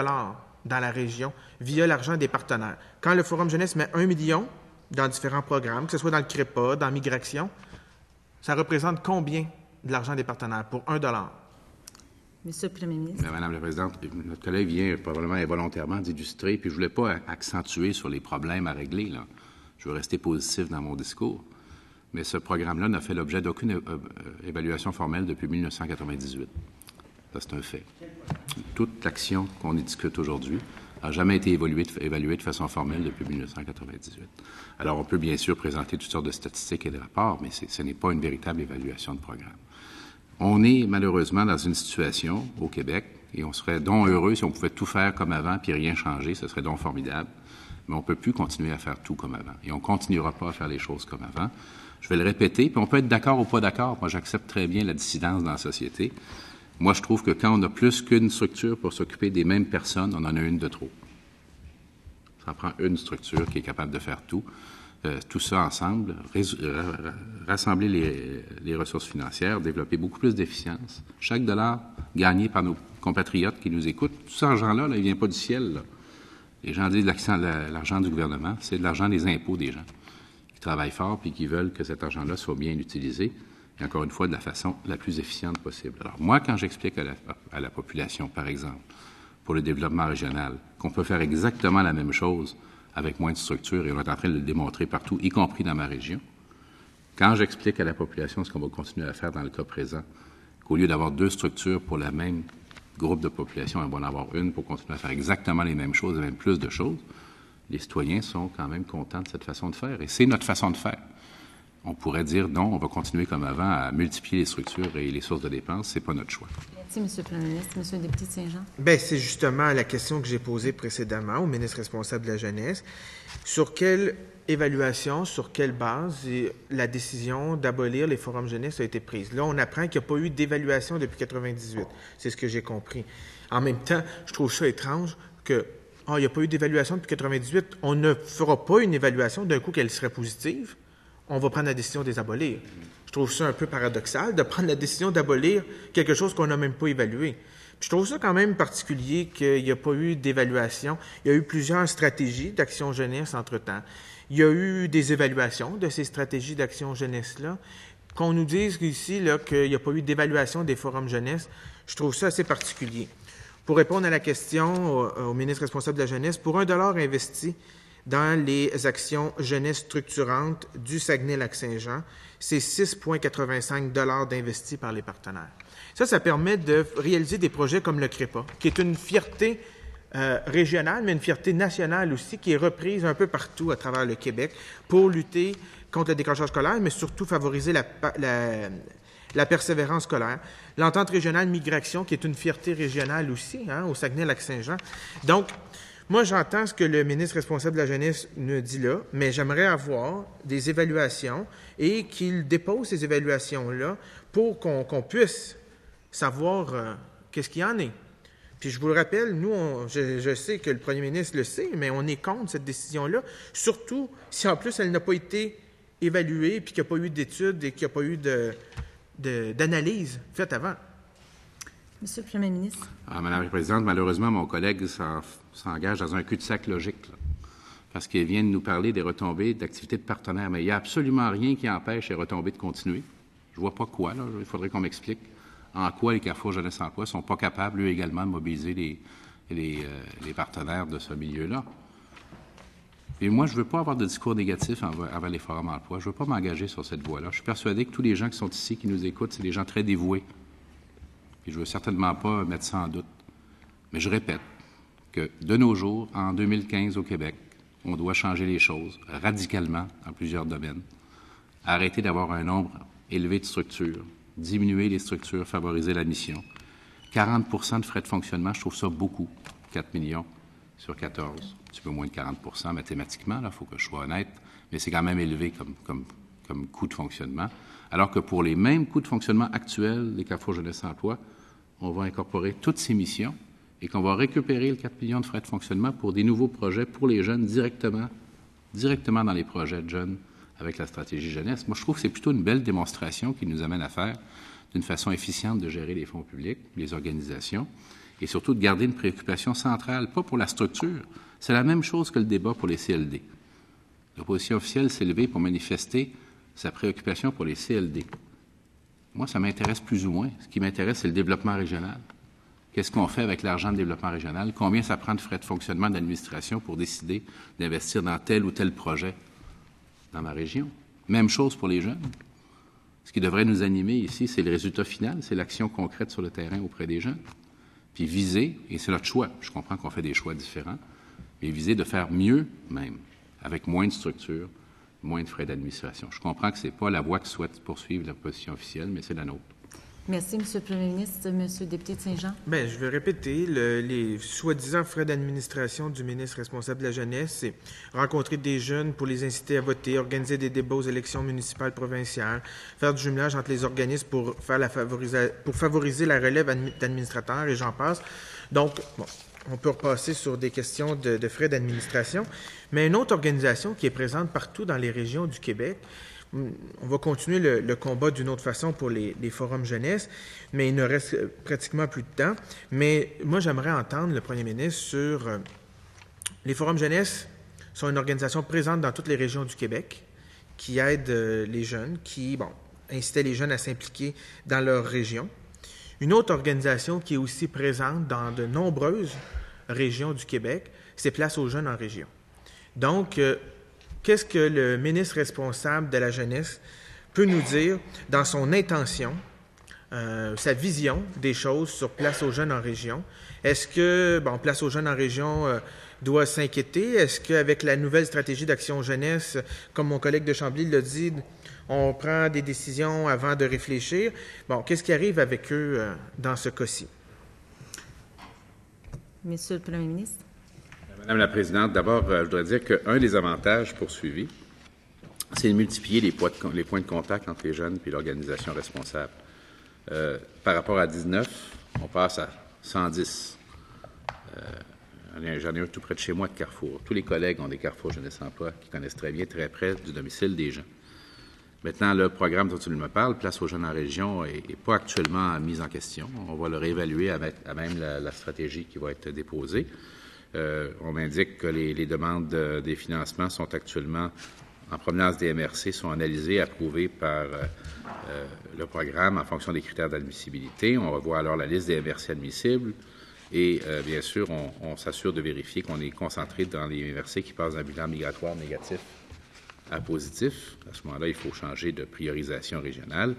dans la région via l'argent des partenaires? Quand le Forum Jeunesse met 1 million dans différents programmes, que ce soit dans le CREPA, dans Migration, ça représente combien de l'argent des partenaires pour 1 $? Monsieur le Premier ministre. Madame la Présidente, notre collègue vient probablement involontairement d'illustrer, puis je ne voulais pas accentuer sur les problèmes à régler, là. Je veux rester positif dans mon discours. Mais ce programme-là n'a fait l'objet d'aucune évaluation formelle depuis 1998. Ça, c'est un fait. Toute l'action qu'on y discute aujourd'hui n'a jamais été évaluée de façon formelle depuis 1998. Alors, on peut bien sûr présenter toutes sortes de statistiques et de rapports, mais ce n'est pas une véritable évaluation de programme. On est malheureusement dans une situation au Québec, et on serait donc heureux si on pouvait tout faire comme avant puis rien changer, ce serait donc formidable, mais on ne peut plus continuer à faire tout comme avant. Et on ne continuera pas à faire les choses comme avant. Je vais le répéter, puis on peut être d'accord ou pas d'accord. Moi, j'accepte très bien la dissidence dans la société. Moi, je trouve que quand on a plus qu'une structure pour s'occuper des mêmes personnes, on en a une de trop. Ça prend une structure qui est capable de faire tout. Tout ça ensemble, rassembler les ressources financières, développer beaucoup plus d'efficience. Chaque dollar gagné par nos compatriotes qui nous écoutent, tout cet argent-là, il ne vient pas du ciel. Là. Les gens disent l'argent du gouvernement, c'est de l'argent des impôts des gens qui travaillent fort et qui veulent que cet argent-là soit bien utilisé. et encore une fois, de la façon la plus efficiente possible. Alors, moi, quand j'explique à la population, par exemple, pour le développement régional, qu'on peut faire exactement la même chose avec moins de structure, et on est en train de le démontrer partout, y compris dans ma région, quand j'explique à la population ce qu'on va continuer à faire dans le cas présent, qu'au lieu d'avoir 2 structures pour le même groupe de population, on va en avoir une pour continuer à faire exactement les mêmes choses et même plus de choses, les citoyens sont quand même contents de cette façon de faire. Et c'est notre façon de faire. On pourrait dire non, on va continuer comme avant à multiplier les structures et les sources de dépenses. C'est pas notre choix. Merci, M. le Premier ministre. M. le député de Saint-Jean. Bien, c'est justement la question que j'ai posée précédemment au ministre responsable de la Jeunesse. Sur quelle évaluation, sur quelle base la décision d'abolir les forums jeunesse a été prise? Là, on apprend qu'il n'y a pas eu d'évaluation depuis 1998. C'est ce que j'ai compris. En même temps, je trouve ça étrange que il n'y a pas eu d'évaluation depuis 1998. On ne fera pas une évaluation d'un coup qu'elle serait positive. On va prendre la décision de les abolir. Je trouve ça un peu paradoxal de prendre la décision d'abolir quelque chose qu'on n'a même pas évalué. Puis je trouve ça quand même particulier qu'il n'y a pas eu d'évaluation. Il y a eu plusieurs stratégies d'action jeunesse entre-temps. Il y a eu des évaluations de ces stratégies d'action jeunesse-là. Qu'on nous dise ici là, qu'il n'y a pas eu d'évaluation des forums jeunesse, je trouve ça assez particulier. Pour répondre à la question au ministre responsable de la Jeunesse, pour $1 investi dans les actions jeunesse structurantes du Saguenay-Lac-Saint-Jean, c'est 6,85 $ d'investis par les partenaires. Ça permet de réaliser des projets comme le CREPA, qui est une fierté régionale, mais une fierté nationale aussi, qui est reprise un peu partout à travers le Québec pour lutter contre le décrochage scolaire, mais surtout favoriser la persévérance scolaire. L'entente régionale migration, qui est une fierté régionale aussi, au Saguenay-Lac-Saint-Jean. Donc, moi, j'entends ce que le ministre responsable de la Jeunesse nous dit là, mais j'aimerais avoir des évaluations et qu'il dépose ces évaluations-là pour qu'on puisse savoir qu'est-ce qu'il y en est. Puis je vous le rappelle, nous, je sais que le premier ministre le sait, mais on est contre cette décision-là, surtout si en plus elle n'a pas été évaluée, puis qu'il n'y a pas eu d'études et qu'il n'y a pas eu d'analyse faite avant. Monsieur le Premier ministre. Madame la Présidente, malheureusement, mon collègue s'engage dans un cul-de-sac logique, là, parce qu'il vient de nous parler des retombées d'activités de partenaires, mais il n'y a absolument rien qui empêche les retombées de continuer. Je ne vois pas quoi, là. Il faudrait qu'on m'explique en quoi les Carrefour Jeunesse Emploi ne sont pas capables, eux également, de mobiliser les partenaires de ce milieu-là. Et moi, je ne veux pas avoir de discours négatif envers les forums emploi. Je ne veux pas m'engager sur cette voie-là. Je suis persuadé que tous les gens qui sont ici, qui nous écoutent, c'est des gens très dévoués. Et je ne veux certainement pas mettre ça en doute. Mais je répète que, de nos jours, en 2015 au Québec, on doit changer les choses radicalement dans plusieurs domaines. Arrêter d'avoir un nombre élevé de structures, diminuer les structures, favoriser la mission. 40 % de frais de fonctionnement, je trouve ça beaucoup. 4 millions sur 14. Un petit peu moins de 40 % mathématiquement, il faut que je sois honnête, mais c'est quand même élevé comme coût de fonctionnement. Alors que pour les mêmes coûts de fonctionnement actuels des Carrefour Jeunesse Emploi, on va incorporer toutes ces missions et qu'on va récupérer le 4 millions de frais de fonctionnement pour des nouveaux projets pour les jeunes directement dans les projets de jeunes avec la stratégie jeunesse. Moi, je trouve que c'est plutôt une belle démonstration qui nous amène à faire d'une façon efficiente de gérer les fonds publics, les organisations, et surtout de garder une préoccupation centrale, pas pour la structure. C'est la même chose que le débat pour les CLD. L'opposition officielle s'est levée pour manifester sa préoccupation pour les CLD. Moi, ça m'intéresse plus ou moins. Ce qui m'intéresse, c'est le développement régional. Qu'est-ce qu'on fait avec l'argent de développement régional? Combien ça prend de frais de fonctionnement d'administration pour décider d'investir dans tel ou tel projet dans ma région? Même chose pour les jeunes. Ce qui devrait nous animer ici, c'est le résultat final, c'est l'action concrète sur le terrain auprès des jeunes. Puis viser, et c'est notre choix, je comprends qu'on fait des choix différents, mais viser de faire mieux même, avec moins de structure, moins de frais d'administration. Je comprends que ce n'est pas la voie que souhaite poursuivre la position officielle, mais c'est la nôtre. Merci, M. le Premier ministre. M. le député de Saint-Jean. Bien, je vais répéter. Les soi-disant frais d'administration du ministre responsable de la Jeunesse, c'est rencontrer des jeunes pour les inciter à voter, organiser des débats aux élections municipales provinciales, faire du jumelage entre les organismes pour favoriser la relève d'administrateurs, et j'en passe. Donc, bon, on peut repasser sur des questions de frais d'administration. Mais une autre organisation qui est présente partout dans les régions du Québec, on va continuer le combat d'une autre façon pour les forums jeunesse, mais il ne reste pratiquement plus de temps. Mais moi, j'aimerais entendre le premier ministre sur les forums jeunesse sont une organisation présente dans toutes les régions du Québec qui aide les jeunes, qui incitait les jeunes à s'impliquer dans leur région. Une autre organisation qui est aussi présente dans de nombreuses régions du Québec, c'est Place aux jeunes en région. Donc, qu'est-ce que le ministre responsable de la jeunesse peut nous dire dans son intention, sa vision des choses sur Place aux jeunes en région? Est-ce que, Place aux jeunes en région doit s'inquiéter? Est-ce qu'avec la nouvelle stratégie d'action jeunesse, comme mon collègue de Chambly l'a dit, on prend des décisions avant de réfléchir? Qu'est-ce qui arrive avec eux dans ce cas-ci? Monsieur le Premier ministre. Madame la Présidente, d'abord, je voudrais dire qu'un des avantages poursuivis, c'est de multiplier les points de contact entre les jeunes et l'organisation responsable. Par rapport à 19, on passe à 110. J'en ai un tout près de chez moi de Carrefour. Tous les collègues ont des Carrefour Jeunesse Emploi qui connaissent très bien, très près du domicile des gens. Maintenant, le programme dont tu me parles, Place aux jeunes en région, n'est pas actuellement mis en question. On va le réévaluer à même la stratégie qui va être déposée. On m'indique que les demandes des financements sont actuellement en provenance des MRC, sont analysées, approuvées par le programme en fonction des critères d'admissibilité. On va voir alors la liste des MRC admissibles et, bien sûr, on s'assure de vérifier qu'on est concentré dans les MRC qui passent d'un bilan migratoire négatif à positif. À ce moment-là, il faut changer de priorisation régionale,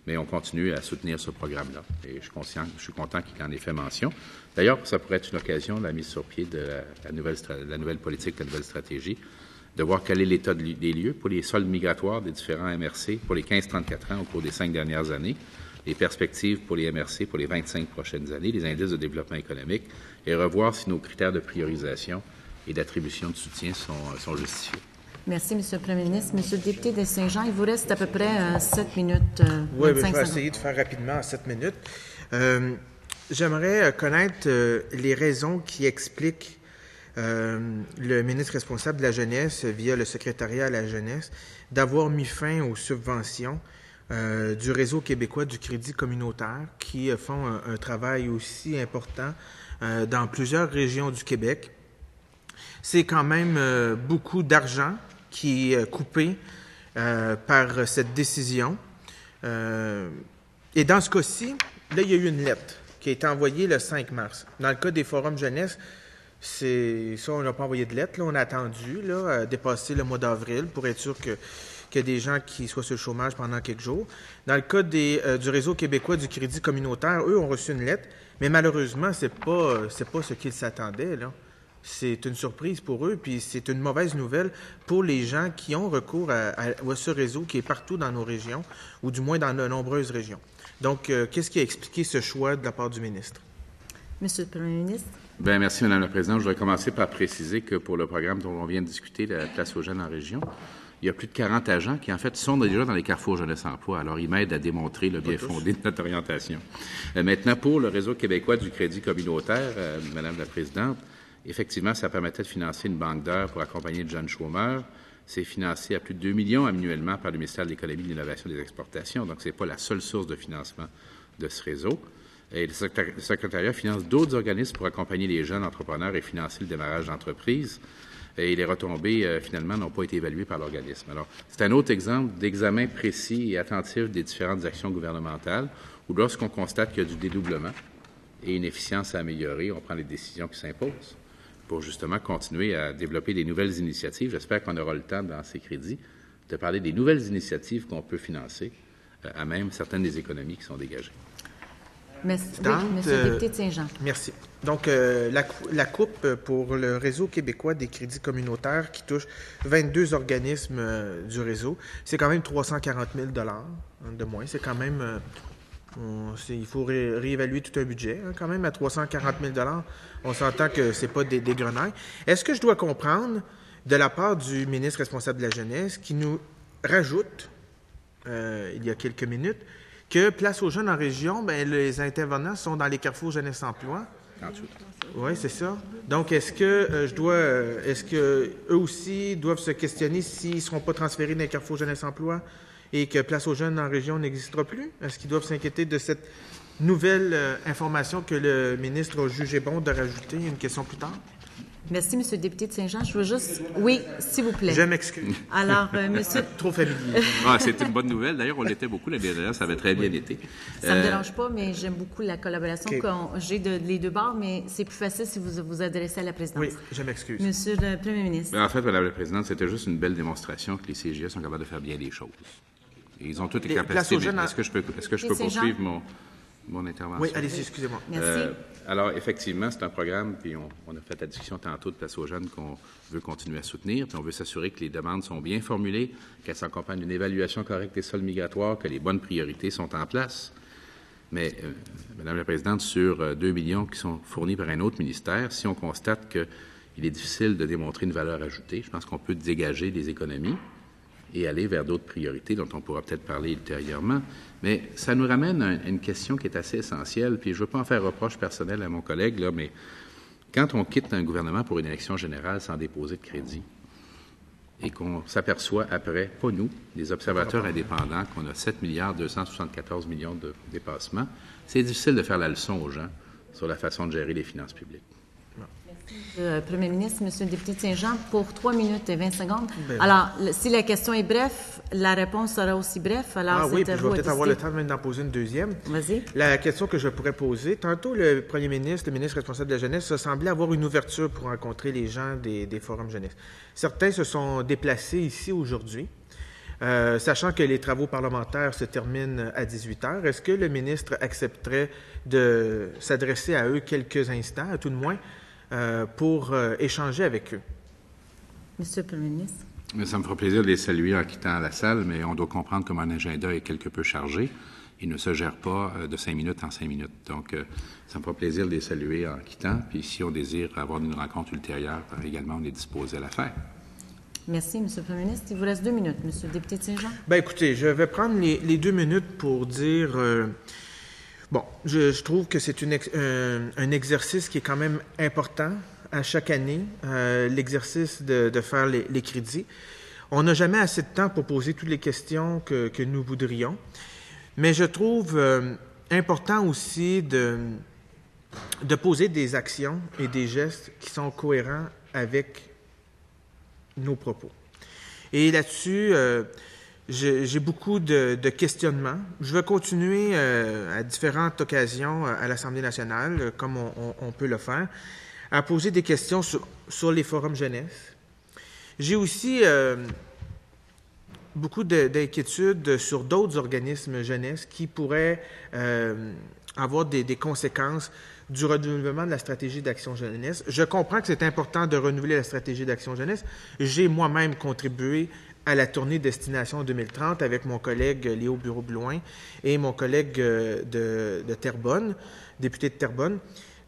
mais on continue à soutenir ce programme-là. Et je suis content qu'il en ait fait mention. D'ailleurs, ça pourrait être une occasion, la mise sur pied de la nouvelle politique, la nouvelle stratégie, de voir quel est l'état des lieux pour les soldes migratoires des différents MRC pour les 15-34 ans au cours des 5 dernières années, les perspectives pour les MRC pour les 25 prochaines années, les indices de développement économique, et revoir si nos critères de priorisation et d'attribution de soutien sont justifiés. Merci, Monsieur le Premier ministre. Monsieur le député de Saint-Jean, il vous reste à peu près 7 minutes. Oui, je vais essayer de faire rapidement en 7 minutes. J'aimerais connaître les raisons qui expliquent le ministre responsable de la Jeunesse, via le secrétariat à la Jeunesse, d'avoir mis fin aux subventions du Réseau québécois du crédit communautaire, qui font un travail aussi important dans plusieurs régions du Québec. C'est quand même beaucoup d'argent qui est coupé par cette décision. Et dans ce cas-ci, là, il y a eu une lettre qui a été envoyée le 5 mars. Dans le cas des forums jeunesse, on n'a pas envoyé de lettre. Là, on a attendu à dépasser le mois d'avril pour être sûr qu'il y a des gens qui soient sur le chômage pendant quelques jours. Dans le cas du Réseau québécois du crédit communautaire, eux ont reçu une lettre, mais malheureusement, c'est pas ce qu'ils s'attendaient, là. C'est une surprise pour eux, puis c'est une mauvaise nouvelle pour les gens qui ont recours à ce réseau qui est partout dans nos régions, ou du moins dans de nombreuses régions. Donc, qu'est-ce qui a expliqué ce choix de la part du ministre? Monsieur le Premier ministre. Bien, merci, Mme la Présidente. Je voudrais commencer par préciser que pour le programme dont on vient de discuter, la Place aux jeunes en région, il y a plus de 40 agents qui, en fait, sont déjà dans les Carrefour Jeunesse Emploi. Alors, ils m'aident à démontrer le bien fondé de notre orientation. Maintenant, pour le Réseau québécois du crédit communautaire, Mme la Présidente, effectivement, ça permettait de financer une banque d'heures pour accompagner de jeunes chômeurs. C'est financé à plus de 2 millions annuellement par le ministère de l'Économie, de l'Innovation et des Exportations. Donc, ce n'est pas la seule source de financement de ce réseau. Et le secrétariat finance d'autres organismes pour accompagner les jeunes entrepreneurs et financer le démarrage d'entreprises. Et les retombées, finalement, n'ont pas été évaluées par l'organisme. Alors, c'est un autre exemple d'examen précis et attentif des différentes actions gouvernementales où, lorsqu'on constate qu'il y a du dédoublement et une efficience à améliorer, on prend les décisions qui s'imposent pour justement continuer à développer des nouvelles initiatives. J'espère qu'on aura le temps, dans ces crédits, de parler des nouvelles initiatives qu'on peut financer, à même certaines des économies qui sont dégagées. Merci. Oui, monsieur le député de Saint-Jean. Merci. Donc, la coupe pour le Réseau québécois des crédits communautaires qui touche 22 organismes du réseau, c'est quand même 340 000 de moins. C'est quand même... il faut réévaluer tout un budget, quand même, à 340 000 $. On s'entend que c'est pas des grenailles. Est-ce que je dois comprendre, de la part du ministre responsable de la Jeunesse, qui nous rajoute, il y a quelques minutes, que Place aux jeunes en région, les intervenants sont dans les Carrefour Jeunesse Emploi? Oui, c'est ça. Donc, est-ce que eux aussi doivent se questionner s'ils ne seront pas transférés dans les Carrefour Jeunesse Emploi et que Place aux jeunes en région n'existera plus? Est-ce qu'ils doivent s'inquiéter de cette nouvelle information que le ministre a jugé bon de rajouter une question plus tard? Merci, Monsieur le député de Saint-Jean. Je veux juste... Oui, s'il vous plaît. Je m'excuse. Alors, Monsieur... Trop familier. C'est une bonne nouvelle. D'ailleurs, on l'était beaucoup l'année dernière. Ça avait très bien été. Ça ne me dérange pas, mais j'aime beaucoup la collaboration que j'ai les deux bords, mais c'est plus facile si vous vous adressez à la présidence. Oui, je m'excuse. Monsieur le Premier ministre. En fait, Madame la Présidente, c'était juste une belle démonstration que les CGE sont capables de faire bien les choses. Et ils ont toutes les capacités. Est-ce que je peux poursuivre mon intervention? Oui, allez-y, excusez-moi. Merci. Alors, effectivement, c'est un programme, puis on a fait la discussion tantôt de Place aux jeunes qu'on veut continuer à soutenir, puis on veut s'assurer que les demandes sont bien formulées, qu'elles s'accompagnent d'une évaluation correcte des sols migratoires, que les bonnes priorités sont en place. Mais, Madame la Présidente, sur 2 millions qui sont fournis par un autre ministère, si on constate qu'il est difficile de démontrer une valeur ajoutée, je pense qu'on peut dégager des économies et aller vers d'autres priorités dont on pourra peut-être parler ultérieurement. Mais ça nous ramène à une question qui est assez essentielle, puis je ne veux pas en faire reproche personnel à mon collègue, là, mais quand on quitte un gouvernement pour une élection générale sans déposer de crédit et qu'on s'aperçoit après, pas nous, les observateurs indépendants, qu'on a 7 milliards 274 millions de dépassements, c'est difficile de faire la leçon aux gens sur la façon de gérer les finances publiques. Premier ministre, Monsieur le député de Saint-Jean, pour 3 minutes et 20 secondes. Alors, si la question est bref, la réponse sera aussi bref. Alors, oui, puis je vais peut-être avoir le temps même d'en poser une deuxième. Vas-y. La question que je pourrais poser, tantôt le premier ministre, le ministre responsable de la jeunesse, a semblé avoir une ouverture pour rencontrer les gens des forums jeunesse. Certains se sont déplacés ici aujourd'hui, sachant que les travaux parlementaires se terminent à 18 heures. Est-ce que le ministre accepterait de s'adresser à eux quelques instants, à tout de moins, pour échanger avec eux? Monsieur le Premier ministre. Mais ça me fera plaisir de les saluer en quittant la salle, mais on doit comprendre que mon agenda est quelque peu chargé. Il ne se gère pas de 5 minutes en 5 minutes. Donc, ça me fera plaisir de les saluer en quittant. Puis, si on désire avoir une rencontre ultérieure, également, on est disposé à la faire. Merci, Monsieur le Premier ministre. Il vous reste 2 minutes, Monsieur le député de Saint-Jean. Bien, écoutez, je vais prendre les 2 minutes pour dire... Bon, je trouve que c'est un exercice qui est quand même important à chaque année, l'exercice de faire les crédits. On n'a jamais assez de temps pour poser toutes les questions que nous voudrions, mais je trouve important aussi de poser des actions et des gestes qui sont cohérents avec nos propos. Et là-dessus... J'ai beaucoup de questionnements. Je vais continuer à différentes occasions à l'Assemblée nationale, comme on peut le faire, à poser des questions sur les forums jeunesse. J'ai aussi beaucoup d'inquiétudes sur d'autres organismes jeunesse qui pourraient avoir des conséquences du renouvellement de la stratégie d'action jeunesse. Je comprends que c'est important de renouveler la stratégie d'action jeunesse. J'ai moi-même contribué à la tournée Destination 2030 avec mon collègue Léo Bureau-Blouin et mon collègue de Terrebonne, député de Terrebonne.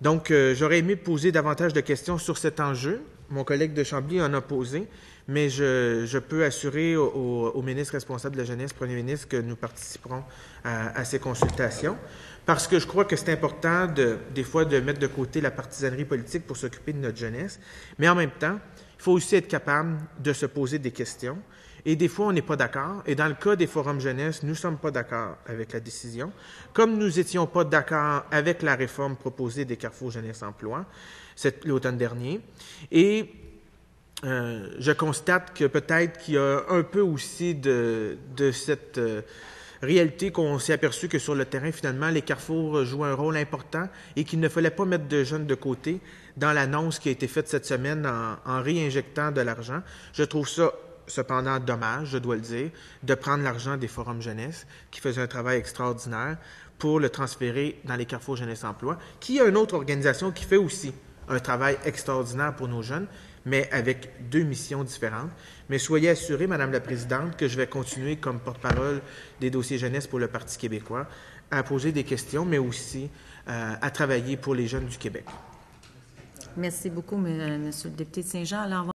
Donc, j'aurais aimé poser davantage de questions sur cet enjeu. Mon collègue de Chambly en a posé, mais je peux assurer au ministre responsable de la jeunesse, Premier ministre, que nous participerons à ces consultations, parce que je crois que c'est important, des fois, de mettre de côté la partisanerie politique pour s'occuper de notre jeunesse, mais en même temps, il faut aussi être capable de se poser des questions. Et des fois, on n'est pas d'accord. Et dans le cas des forums jeunesse, nous ne sommes pas d'accord avec la décision. Comme nous n'étions pas d'accord avec la réforme proposée des Carrefour Jeunesse Emploi l'automne dernier. Et je constate que peut-être qu'il y a un peu aussi de cette réalité qu'on s'est aperçu que sur le terrain, finalement, les Carrefour jouent un rôle important et qu'il ne fallait pas mettre de jeunes de côté dans l'annonce qui a été faite cette semaine en réinjectant de l'argent. Je trouve ça cependant dommage, je dois le dire, de prendre l'argent des forums jeunesse qui faisaient un travail extraordinaire pour le transférer dans les Carrefour Jeunesse Emploi, qui est une autre organisation qui fait aussi un travail extraordinaire pour nos jeunes, mais avec 2 missions différentes. Mais soyez assurée, Madame la Présidente, que je vais continuer comme porte-parole des dossiers jeunesse pour le Parti québécois à poser des questions, mais aussi à travailler pour les jeunes du Québec. Merci beaucoup, Monsieur le député de Saint-Jean. Alors,